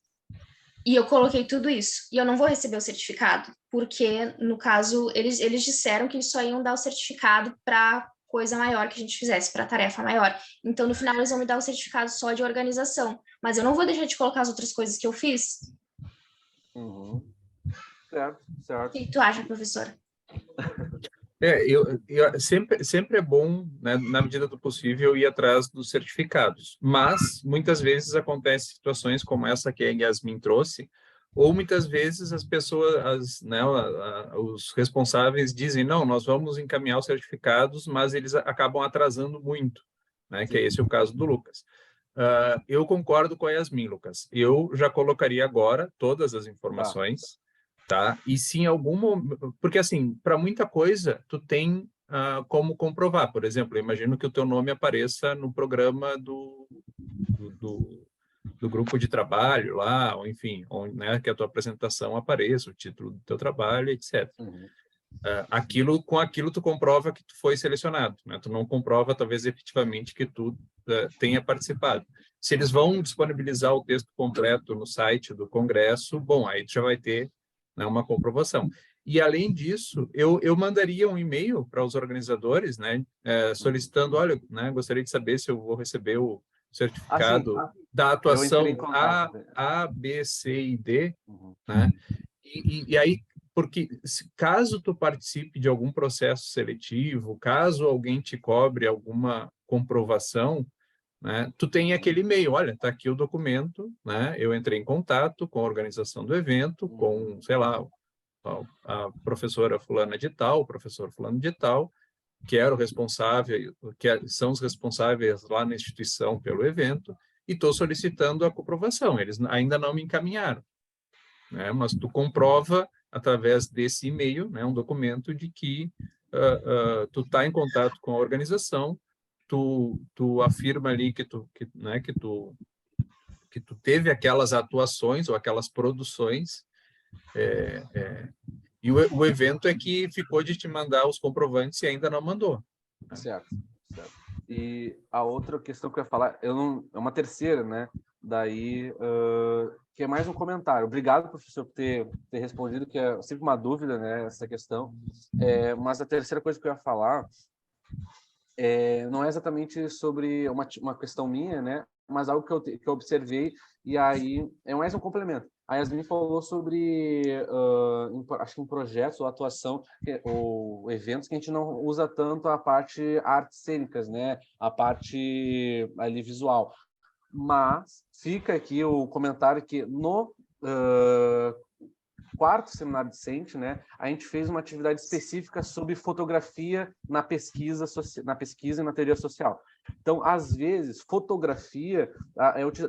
E eu coloquei tudo isso. E eu não vou receber o certificado, porque, no caso, eles disseram que eles só iam dar o certificado para coisa maior que a gente fizesse, para tarefa maior. Então, no final, eles vão me dar o certificado só de organização. Mas eu não vou deixar de colocar as outras coisas que eu fiz. Uhum. Certo, certo. O que tu acha, professor? Sempre é bom, né, na medida do possível, ir atrás dos certificados, mas muitas vezes acontecem situações como essa que a Yasmin trouxe, ou muitas vezes as pessoas, né, os responsáveis dizem, não, nós vamos encaminhar os certificados, mas eles acabam atrasando muito, né, que é esse o caso do Lucas. Eu concordo com a Yasmin, Lucas. Eu já colocaria agora todas as informações, tá? E se em algum momento... Porque, assim, para muita coisa, tu tem como comprovar. Por exemplo, eu imagino que o teu nome apareça no programa do grupo de trabalho lá, ou enfim, onde, né, que a tua apresentação apareça, o título do teu trabalho, etc. Uhum. Com aquilo tu comprova que tu foi selecionado, né? Tu não comprova, talvez, efetivamente que tu tenha participado. Se eles vão disponibilizar o texto completo no site do Congresso, bom, aí tu já vai ter, né, uma comprovação. E, além disso, eu mandaria um e-mail para os organizadores, né, solicitando, olha, né, gostaria de saber se eu vou receber o certificado da Eu entrei em atuação contato. A, B, C e D, Uhum. né? E aí, porque caso tu participe de algum processo seletivo, caso alguém te cobre alguma comprovação, né, tu tem aquele e-mail, olha, está aqui o documento, né, eu entrei em contato com a organização do evento, com, sei lá, a professora fulana de tal, o professor fulano de tal, que era o responsável, são os responsáveis lá na instituição pelo evento, e estou solicitando a comprovação. Eles ainda não me encaminharam, né, mas tu comprova através desse e-mail, né, um documento de que tu está em contato com a organização, tu afirma ali né, que tu teve aquelas atuações ou aquelas produções, e o evento é que ficou de te mandar os comprovantes e ainda não mandou. Certo, certo. E a outra questão que eu ia falar, é uma terceira, né? Daí, que é mais um comentário. Obrigado, professor, por ter respondido, que é sempre uma dúvida, né, essa questão. Mas a terceira coisa que eu ia falar não é exatamente sobre uma questão minha, né? Mas algo que eu observei, e aí é mais um complemento. A Yasmin falou sobre, acho que em projetos ou atuação, ou eventos que a gente não usa tanto a parte artes cênicas, né? A parte ali visual. Mas fica aqui o comentário que no quarto seminário discente, né, a gente fez uma atividade específica sobre fotografia na pesquisa e na teoria social. Então, às vezes, fotografia,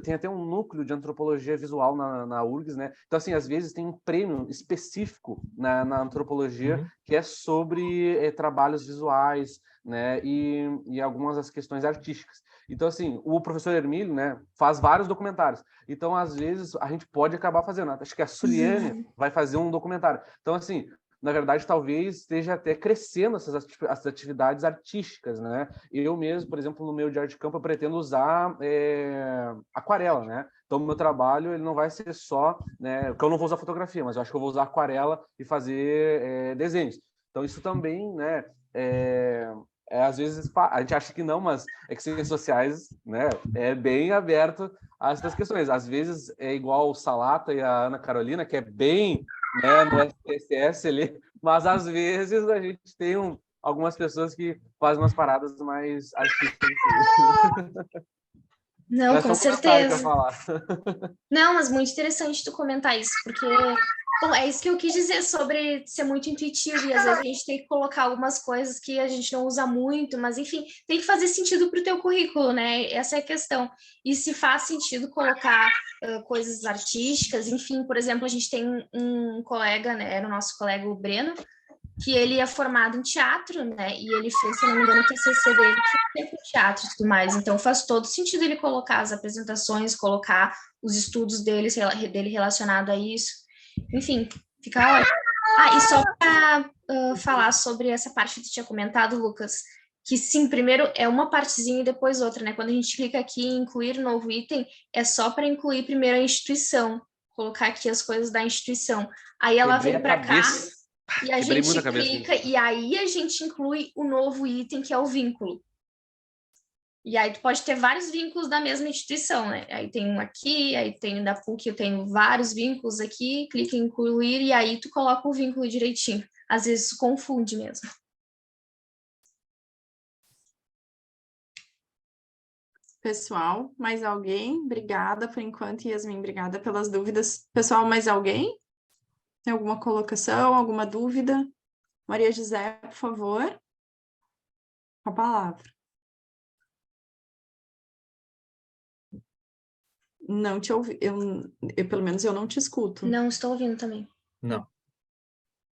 tem até um núcleo de antropologia visual na URGS, né? Então, assim, às vezes tem um prêmio específico na antropologia que é sobre trabalhos visuais, né? E algumas das questões artísticas. Então, assim, o professor Hermílio, né, faz vários documentários. Então, às vezes, a gente pode acabar fazendo. Acho que a Suliane vai fazer um documentário. Então, assim, na verdade, talvez esteja até crescendo essas atividades artísticas, né? Eu mesmo, por exemplo, no meu de arte campo, eu pretendo usar aquarela, né? Então, o meu trabalho ele não vai ser só, né? Porque eu não vou usar fotografia, mas eu acho que eu vou usar aquarela e fazer desenhos. Então, isso também, né? Às vezes a gente acha que não, mas é que ciências sociais, né, é bem aberto a essas questões. Às vezes é igual o Salata e a Ana Carolina, que é bem, né, no SPSS ali, mas às vezes a gente tem algumas pessoas que fazem umas paradas mais artísticas. Não, com certeza. Falar. Não, mas muito interessante tu comentar isso, porque bom, é isso que eu quis dizer sobre ser muito intuitivo, e às vezes a gente tem que colocar algumas coisas que a gente não usa muito, mas enfim, tem que fazer sentido para o teu currículo, né? Essa é a questão. E se faz sentido colocar coisas artísticas, enfim, por exemplo, a gente tem um colega, né? Era o nosso colega, o Breno, que ele é formado em teatro, né? E ele fez, se não me engano, o TCC dele que tem teatro e tudo mais. Então faz todo sentido ele colocar as apresentações, colocar os estudos dele relacionado a isso. Enfim, fica ótimo. E só para falar sobre essa parte que tu tinha comentado, Lucas, que sim, primeiro é uma partezinha e depois outra, né? Quando a gente clica aqui em incluir novo item, é só para incluir primeiro a instituição, colocar aqui as coisas da instituição. Aí ela vem para cá e a gente clica e aí a gente inclui o novo item, que é o vínculo. E aí tu pode ter vários vínculos da mesma instituição, né? Aí tem um aqui, aí tem um da PUC, eu tenho vários vínculos aqui, clica em incluir e aí tu coloca o vínculo direitinho. Às vezes tu confunde mesmo. Pessoal, mais alguém? Obrigada por enquanto, Yasmin, obrigada pelas dúvidas. Pessoal, mais alguém? Tem alguma colocação, alguma dúvida? Maria José, por favor. Com a palavra. Não te ouvi, pelo menos eu não te escuto. Não estou ouvindo também. Não.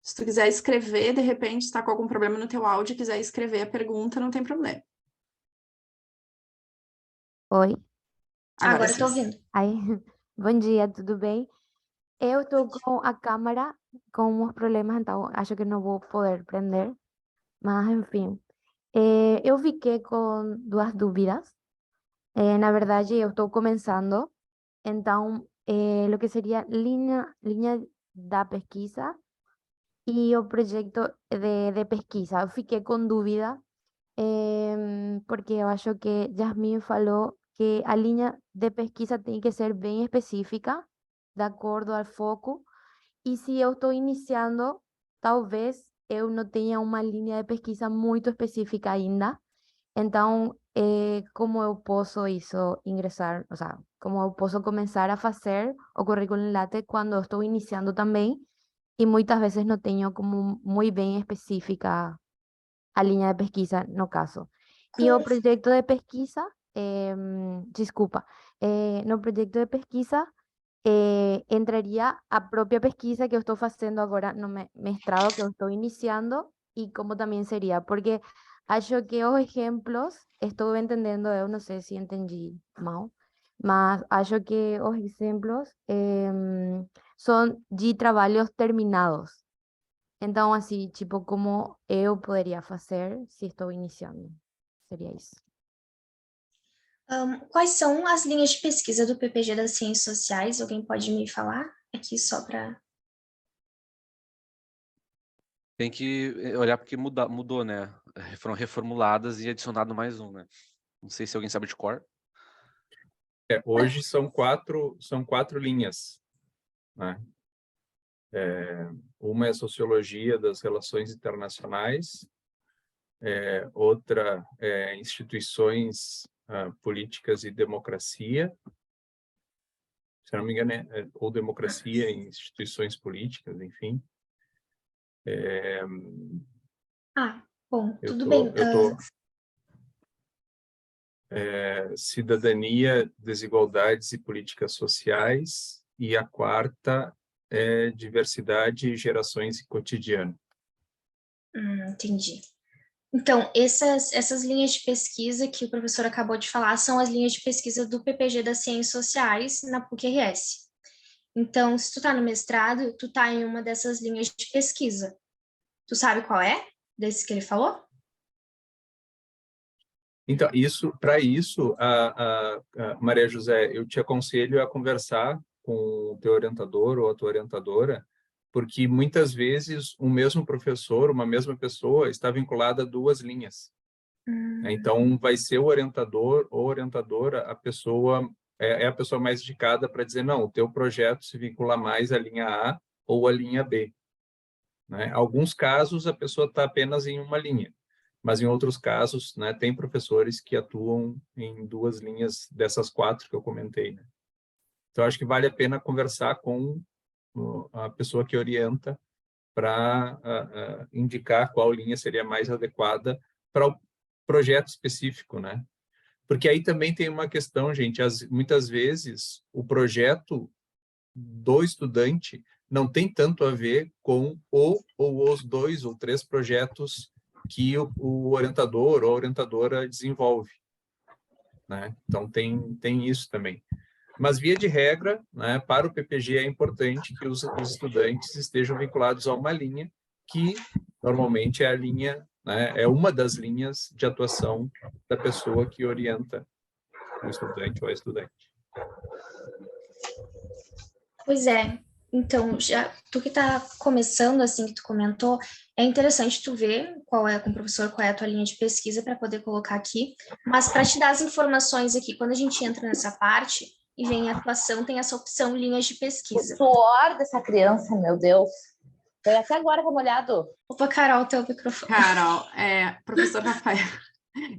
Se tu quiser escrever, de repente, está com algum problema no teu áudio, quiser escrever a pergunta, não tem problema. Oi, Agora sim. estou ouvindo. ai, bom dia, tudo bem? Eu estou com a câmera com uns problemas, então acho que não vou poder prender, mas enfim. Eu fiquei com duas dúvidas. Na verdade, eu estou começando, então, o que seria linha da pesquisa e o projeto de pesquisa. Eu fiquei com dúvida, porque eu acho que Yasmin falou que a linha de pesquisa tem que ser bem específica, de acordo ao foco. E se eu estou iniciando, talvez eu não tenha uma linha de pesquisa muito específica ainda. Então, como eu posso ingressar, o sea, como eu posso começar a fazer o currículo Latte quando eu estou iniciando também, e muitas vezes não tenho como muito bem específica a linha de pesquisa no caso. E o projeto de pesquisa, desculpa, no projeto de pesquisa entraria a própria pesquisa que eu estou fazendo agora no mestrado que eu estou iniciando e como também seria, porque acho que os exemplos, estou entendendo, eu não sei se entendi mal, mas acho que os exemplos são de trabalhos terminados. Então, assim, tipo, como eu poderia fazer se estou iniciando? Seria isso. Quais são as linhas de pesquisa do PPG das Ciências Sociais? Alguém pode me falar? Aqui só para... Tem que olhar porque mudou, né? Foram reformuladas e adicionado mais um, né? Não sei se alguém sabe de cor. Hoje são quatro linhas, né? Uma é a Sociologia das Relações Internacionais, outra é Instituições Políticas e Democracia, se não me engano, ou Democracia em Instituições Políticas, enfim. Bom, tudo bem. Cidadania, Desigualdades e Políticas Sociais, e a quarta é Diversidade, Gerações e Cotidiano. Entendi. Então, essas linhas de pesquisa que o professor acabou de falar são as linhas de pesquisa do PPG das Ciências Sociais na PUC-RS. Então, se tu tá no mestrado, tu tá em uma dessas linhas de pesquisa. Tu sabe qual é? Desse que ele falou? Então, para isso, Maria José, eu te aconselho a conversar com o teu orientador ou a tua orientadora, porque muitas vezes o mesmo professor, uma mesma pessoa, está vinculada a duas linhas. Então, vai ser o orientador ou orientadora, a pessoa é a pessoa mais indicada para dizer, não, o teu projeto se vincula mais à linha A ou à linha B. Né? Alguns casos, a pessoa está apenas em uma linha, mas em outros casos, né, tem professores que atuam em duas linhas dessas quatro que eu comentei. Né? Então, acho que vale a pena conversar com a pessoa que orienta para indicar qual linha seria mais adequada para o projeto específico, né? Porque aí também tem uma questão, gente, muitas vezes o projeto do estudante não tem tanto a ver com ou os 2 ou 3 projetos que o orientador ou a orientadora desenvolve, né? Então, tem isso também. Mas, via de regra, né, para o PPG é importante que os estudantes estejam vinculados a uma linha que, normalmente, é a linha, né, é uma das linhas de atuação da pessoa que orienta o estudante ou a estudante. Pois é. Então, já tu que está começando, assim, que tu comentou, é interessante tu ver qual é, com o professor, qual é a tua linha de pesquisa para poder colocar aqui, mas para te dar as informações aqui, quando a gente entra nessa parte e vem atuação, tem essa opção linhas de O pesquisa. suor dessa criança, meu Deus. Foi até agora com molhado. Opa, Carol, teu microfone. Carol, professor Rafael.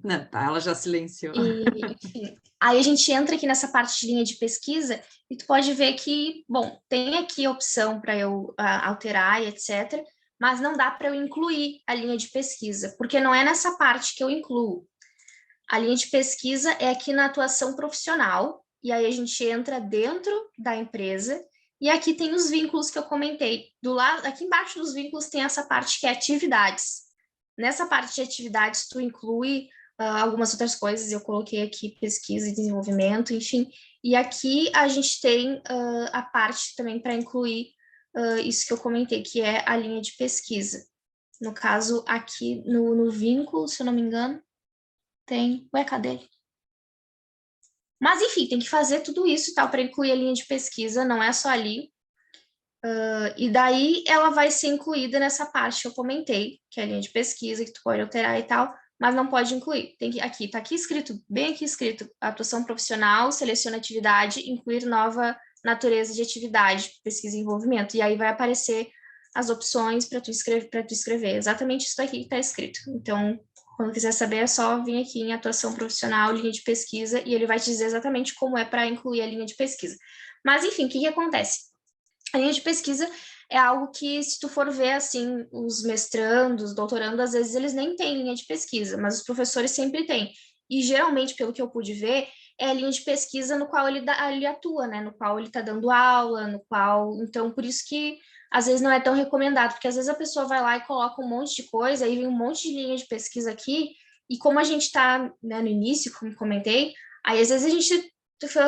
Não, tá, ela já silenciou. E, enfim, aí a gente entra aqui nessa parte de linha de pesquisa e tu pode ver que, bom, tem aqui a opção para eu alterar e etc., mas não dá para eu incluir a linha de pesquisa, porque não é nessa parte que eu incluo. A linha de pesquisa é aqui na atuação profissional, e aí a gente entra dentro da empresa, e aqui tem os vínculos que eu comentei. Do lado, aqui embaixo dos vínculos tem essa parte que é atividades. Nessa parte de atividades, tu inclui algumas outras coisas, eu coloquei aqui pesquisa e desenvolvimento, enfim. E aqui a gente tem a parte também para incluir isso que eu comentei, que é a linha de pesquisa. No caso, aqui no vínculo, se eu não me engano, tem. Ué, cadê? Mas, enfim, tem que fazer tudo isso e tal para incluir a linha de pesquisa, não é só ali. E daí ela vai ser incluída nessa parte que eu comentei, que é a linha de pesquisa, que tu pode alterar e tal, mas não pode incluir. Tem que, aqui, tá aqui escrito, bem aqui escrito, atuação profissional, seleciona atividade, incluir nova natureza de atividade, pesquisa e envolvimento. E aí vai aparecer as opções para tu escrever. Exatamente isso daqui que está escrito. Então, quando quiser saber, é só vir aqui em atuação profissional, linha de pesquisa, e ele vai te dizer exatamente como é para incluir a linha de pesquisa. Mas, enfim, o que acontece? A linha de pesquisa é algo que, se tu for ver, assim, os mestrandos, doutorandos, às vezes eles nem têm linha de pesquisa, mas os professores sempre têm. E, geralmente, pelo que eu pude ver, é a linha de pesquisa no qual ele atua, né? No qual ele está dando aula, no qual... Então, por isso que, às vezes, não é tão recomendado, porque, às vezes, a pessoa vai lá e coloca um monte de coisa, aí vem um monte de linha de pesquisa aqui, e como a gente está, né, no início, como comentei, aí, às vezes, a gente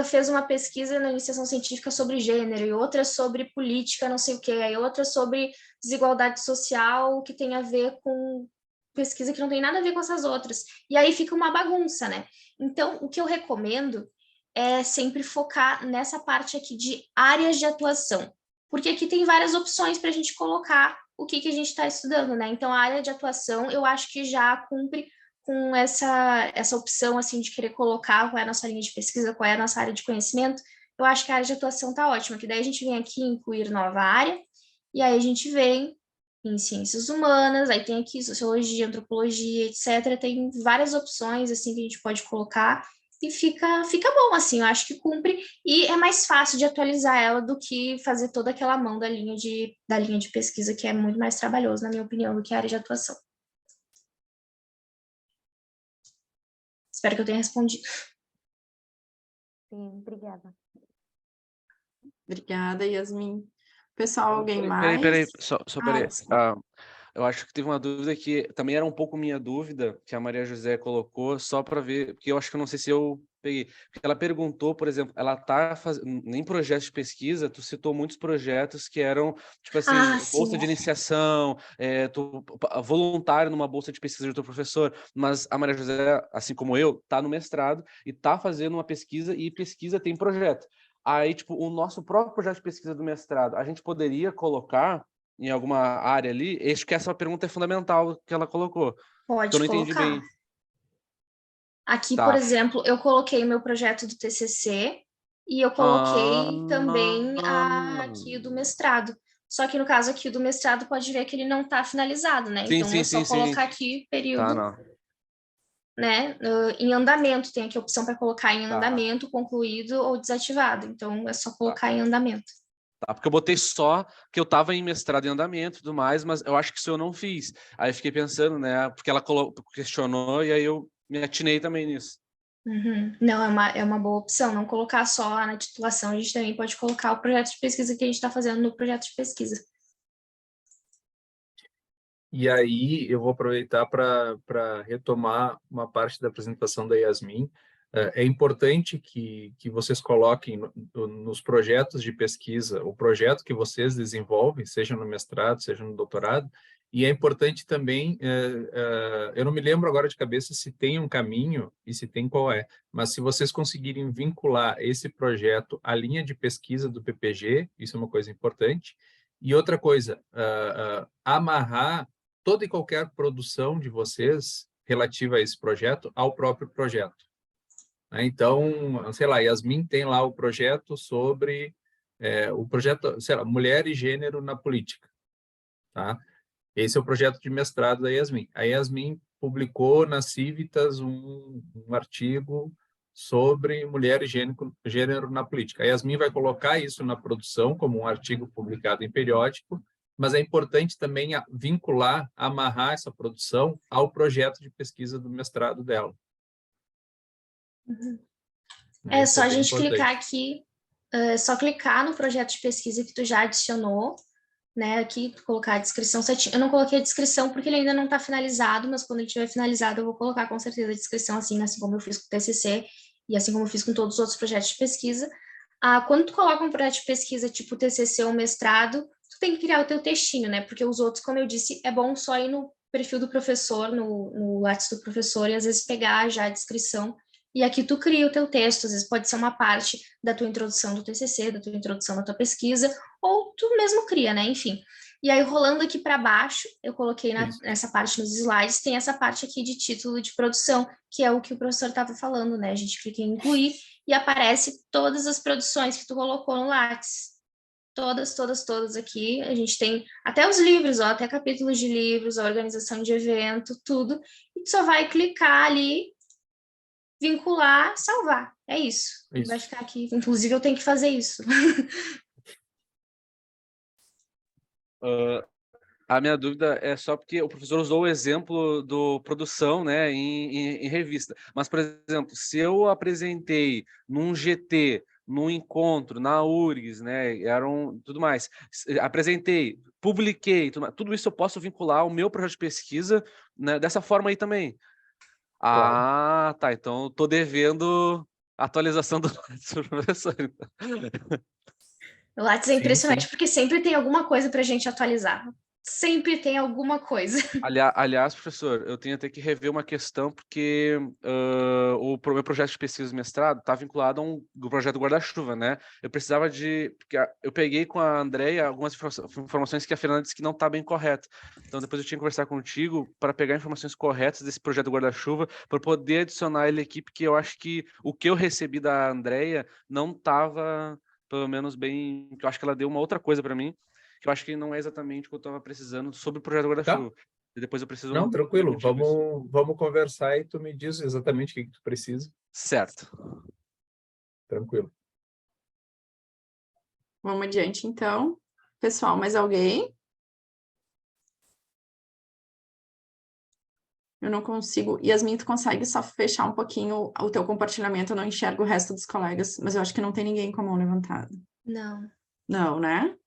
fez uma pesquisa na iniciação científica sobre gênero, e outra sobre política, não sei o quê, aí outra sobre desigualdade social, que tem a ver com pesquisa que não tem nada a ver com essas outras. E aí fica uma bagunça, né? Então, o que eu recomendo é sempre focar nessa parte aqui de áreas de atuação, porque aqui tem várias opções para a gente colocar o que a gente está estudando, né? Então, a área de atuação, eu acho que já cumpre com essa opção, assim, de querer colocar qual é a nossa linha de pesquisa, qual é a nossa área de conhecimento, eu acho que a área de atuação está ótima, que daí a gente vem aqui incluir nova área, e aí a gente vem em ciências humanas, aí tem aqui sociologia, antropologia, etc. Tem várias opções, assim, que a gente pode colocar, e fica bom, assim, eu acho que cumpre, e é mais fácil de atualizar ela do que fazer toda aquela mão da linha de pesquisa, que é muito mais trabalhoso, na minha opinião, do que a área de atuação. Espero que eu tenha respondido. Sim, obrigada. Obrigada, Yasmin. Pessoal, alguém mais? Peraí, só peraí. Desculpa. Eu acho que teve uma dúvida que também era um pouco minha dúvida, que a Maria José colocou, só para ver, porque eu acho que eu não sei se eu peguei. Porque ela perguntou, por exemplo, ela tá fazendo, em projetos de pesquisa, tu citou muitos projetos que eram, tipo assim, bolsa Sim. de iniciação, voluntário numa bolsa de pesquisa de outro professor, mas a Maria José, assim como eu, tá no mestrado e tá fazendo uma pesquisa, e pesquisa tem projeto. Aí, tipo, o nosso próprio projeto de pesquisa do mestrado, a gente poderia colocar em alguma área ali? Acho que essa pergunta é fundamental que ela colocou. Pode Eu não entendi colocar. bem. Aqui, por Tá. exemplo, eu coloquei meu projeto do TCC e eu coloquei também aqui do mestrado. Só que no caso aqui do mestrado pode ver que ele não está finalizado, né? Sim, Então é sim, só sim, sim. colocar aqui Tá, período, não. né? Em andamento, tem aqui a opção para colocar em Tá. andamento, concluído ou desativado. Então é só colocar Tá. em andamento. Tá, porque eu botei só que eu estava em mestrado em andamento e tudo mais, mas eu acho que isso eu não fiz. Aí eu fiquei pensando, né? Porque ela questionou e aí eu me atinei também nisso. Uhum. Não, é uma boa opção, não colocar só na titulação, a gente também pode colocar o projeto de pesquisa que a gente está fazendo no projeto de pesquisa. E aí eu vou aproveitar para retomar uma parte da apresentação da Yasmin. É importante que vocês coloquem nos projetos de pesquisa, o projeto que vocês desenvolvem, seja no mestrado, seja no doutorado, E é importante também, eu não me lembro agora de cabeça se tem um caminho e se tem qual é, mas se vocês conseguirem vincular esse projeto à linha de pesquisa do PPG, isso é uma coisa importante. E outra coisa, amarrar toda e qualquer produção de vocês relativa a esse projeto ao próprio projeto. Então, sei lá, Yasmin tem lá o projeto sobre o projeto, sei lá, Mulher e Gênero na Política, tá? Esse é o projeto de mestrado da Yasmin. A Yasmin publicou na Civitas um artigo sobre mulher e gênero na política. A Yasmin vai colocar isso na produção como um artigo publicado em periódico, mas é importante também vincular, amarrar essa produção ao projeto de pesquisa do mestrado dela. É só a gente importante. clicar aqui, é só clicar no projeto de pesquisa que tu já adicionou, né, aqui, colocar a descrição certinho. Eu não coloquei a descrição porque ele ainda não está finalizado, mas quando ele estiver finalizado eu vou colocar com certeza a descrição, assim como eu fiz com o TCC e assim como eu fiz com todos os outros projetos de pesquisa. Quando tu coloca um projeto de pesquisa tipo TCC ou mestrado, tu tem que criar o teu textinho, né, porque os outros, como eu disse, é bom só ir no perfil do professor, no Lattes do professor e às vezes pegar já a descrição. E aqui tu cria o teu texto, às vezes pode ser uma parte da tua introdução do TCC, da tua introdução da tua pesquisa, ou tu mesmo cria, né? Enfim. E aí, rolando aqui para baixo, eu coloquei nessa parte nos slides, tem essa parte aqui de título de produção, que é o que o professor estava falando, né? A gente clica em incluir e aparece todas as produções que tu colocou no Lattes. Todas aqui. A gente tem até os livros, até capítulos de livros, a organização de evento, tudo. E tu só vai clicar ali, vincular, salvar. É isso. Vai ficar aqui. Inclusive, eu tenho que fazer isso. A minha dúvida é só porque o professor usou o exemplo do produção, né, em revista. Mas, por exemplo, se eu apresentei num GT, num encontro, na URGS, né, tudo mais, apresentei, publiquei, tudo isso eu posso vincular ao meu projeto de pesquisa, né, dessa forma aí também. Claro. Tá. Então, eu tô devendo atualização do professor. O Lattes é impressionante porque sempre tem alguma coisa para a gente atualizar. Sempre tem alguma coisa. Aliás, professor, eu tenho até que rever uma questão, porque o meu projeto de pesquisa de mestrado está vinculado a um projeto guarda-chuva, né? Eu precisava porque eu peguei com a Andrea algumas informações que a Fernanda disse que não está bem correto. Então, depois eu tinha que conversar contigo para pegar informações corretas desse projeto guarda-chuva, para poder adicionar ele aqui, porque eu acho que o que eu recebi da Andrea não estava, pelo menos, bem... Eu acho que ela deu uma outra coisa para mim, que eu acho que não é exatamente o que eu estava precisando sobre o projeto guarda-chuva. Tá. E depois eu preciso... Não, tranquilo. Vamos conversar e tu me diz exatamente o que tu precisa. Certo. Tranquilo. Vamos adiante, então. Pessoal, mais alguém? Eu não consigo. Yasmin, tu consegue só fechar um pouquinho o teu compartilhamento? Eu não enxergo o resto dos colegas, mas eu acho que não tem ninguém com a mão levantada. Não. Não, né?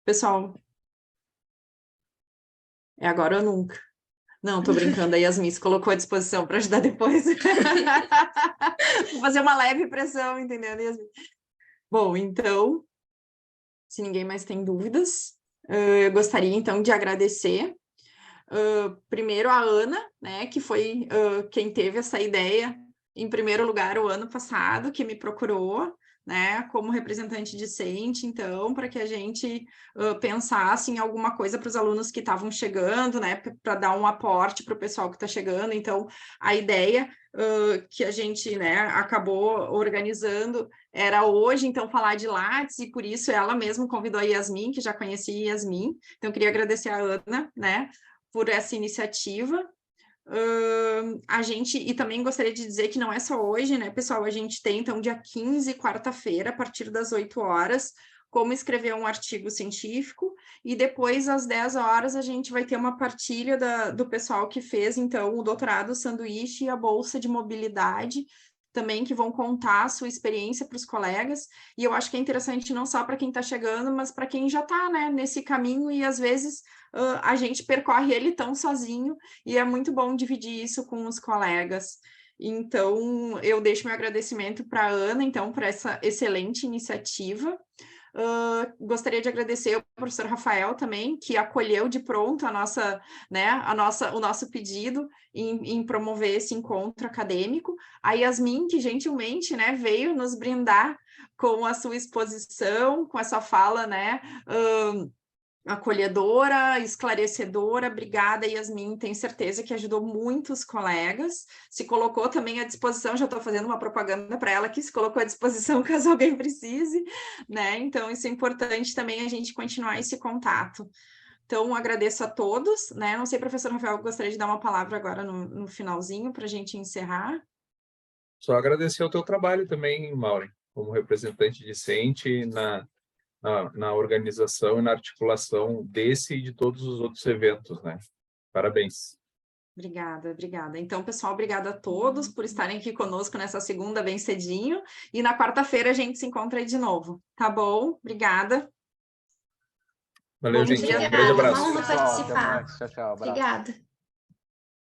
Pessoal, é agora ou nunca. Não, tô brincando. A Yasmin se colocou à disposição para ajudar depois. Vou fazer uma leve pressão, entendeu, Yasmin? Bom, então, se ninguém mais tem dúvidas, eu gostaria, então, de agradecer primeiro a Ana, né, que foi quem teve essa ideia, em primeiro lugar, o ano passado, que me procurou, né, como representante discente, então, para que a gente pensasse em alguma coisa para os alunos que estavam chegando, né, para dar um aporte para o pessoal que está chegando. Então, a ideia que a gente, né, acabou organizando era hoje, então, falar de Lattes, e por isso ela mesma convidou a Yasmin, que já conhecia a Yasmin. Então, eu queria agradecer a Ana, né, por essa iniciativa. E também gostaria de dizer que não é só hoje, né, pessoal? A gente tem, então, dia 15, quarta-feira, a partir das 8 horas, como escrever um artigo científico, e depois, às 10 horas, a gente vai ter uma partilha do pessoal que fez, então, o doutorado sanduíche e a bolsa de mobilidade, também, que vão contar a sua experiência para os colegas, e eu acho que é interessante não só para quem está chegando, mas para quem já está, né, nesse caminho, e às vezes a gente percorre ele tão sozinho, e é muito bom dividir isso com os colegas. Então, eu deixo meu agradecimento para a Ana, então, por essa excelente iniciativa. Gostaria de agradecer ao professor Rafael também, que acolheu de pronto o nosso pedido em promover esse encontro acadêmico. A Yasmin, que gentilmente, né, veio nos brindar com a sua exposição, com a sua fala, né, acolhedora, esclarecedora. Obrigada, Yasmin, tenho certeza que ajudou muitos colegas, se colocou também à disposição, já estou fazendo uma propaganda para ela que se colocou à disposição caso alguém precise, né? Então isso é importante também a gente continuar esse contato. Então, agradeço a todos, né? Não sei, professor Rafael, gostaria de dar uma palavra agora no finalzinho para a gente encerrar. Só agradecer o teu trabalho também, Maureen, como representante discente na organização e na articulação desse e de todos os outros eventos, né? Parabéns. Obrigada. Então, pessoal, obrigada a todos por estarem aqui conosco nessa segunda bem cedinho, e na quarta-feira a gente se encontra aí de novo, tá bom? Obrigada. Valeu, Bom gente. dia. Um grande abraço. Uma honra Pessoal, até participar. mais. Tchau, tchau. Abraço. Obrigada.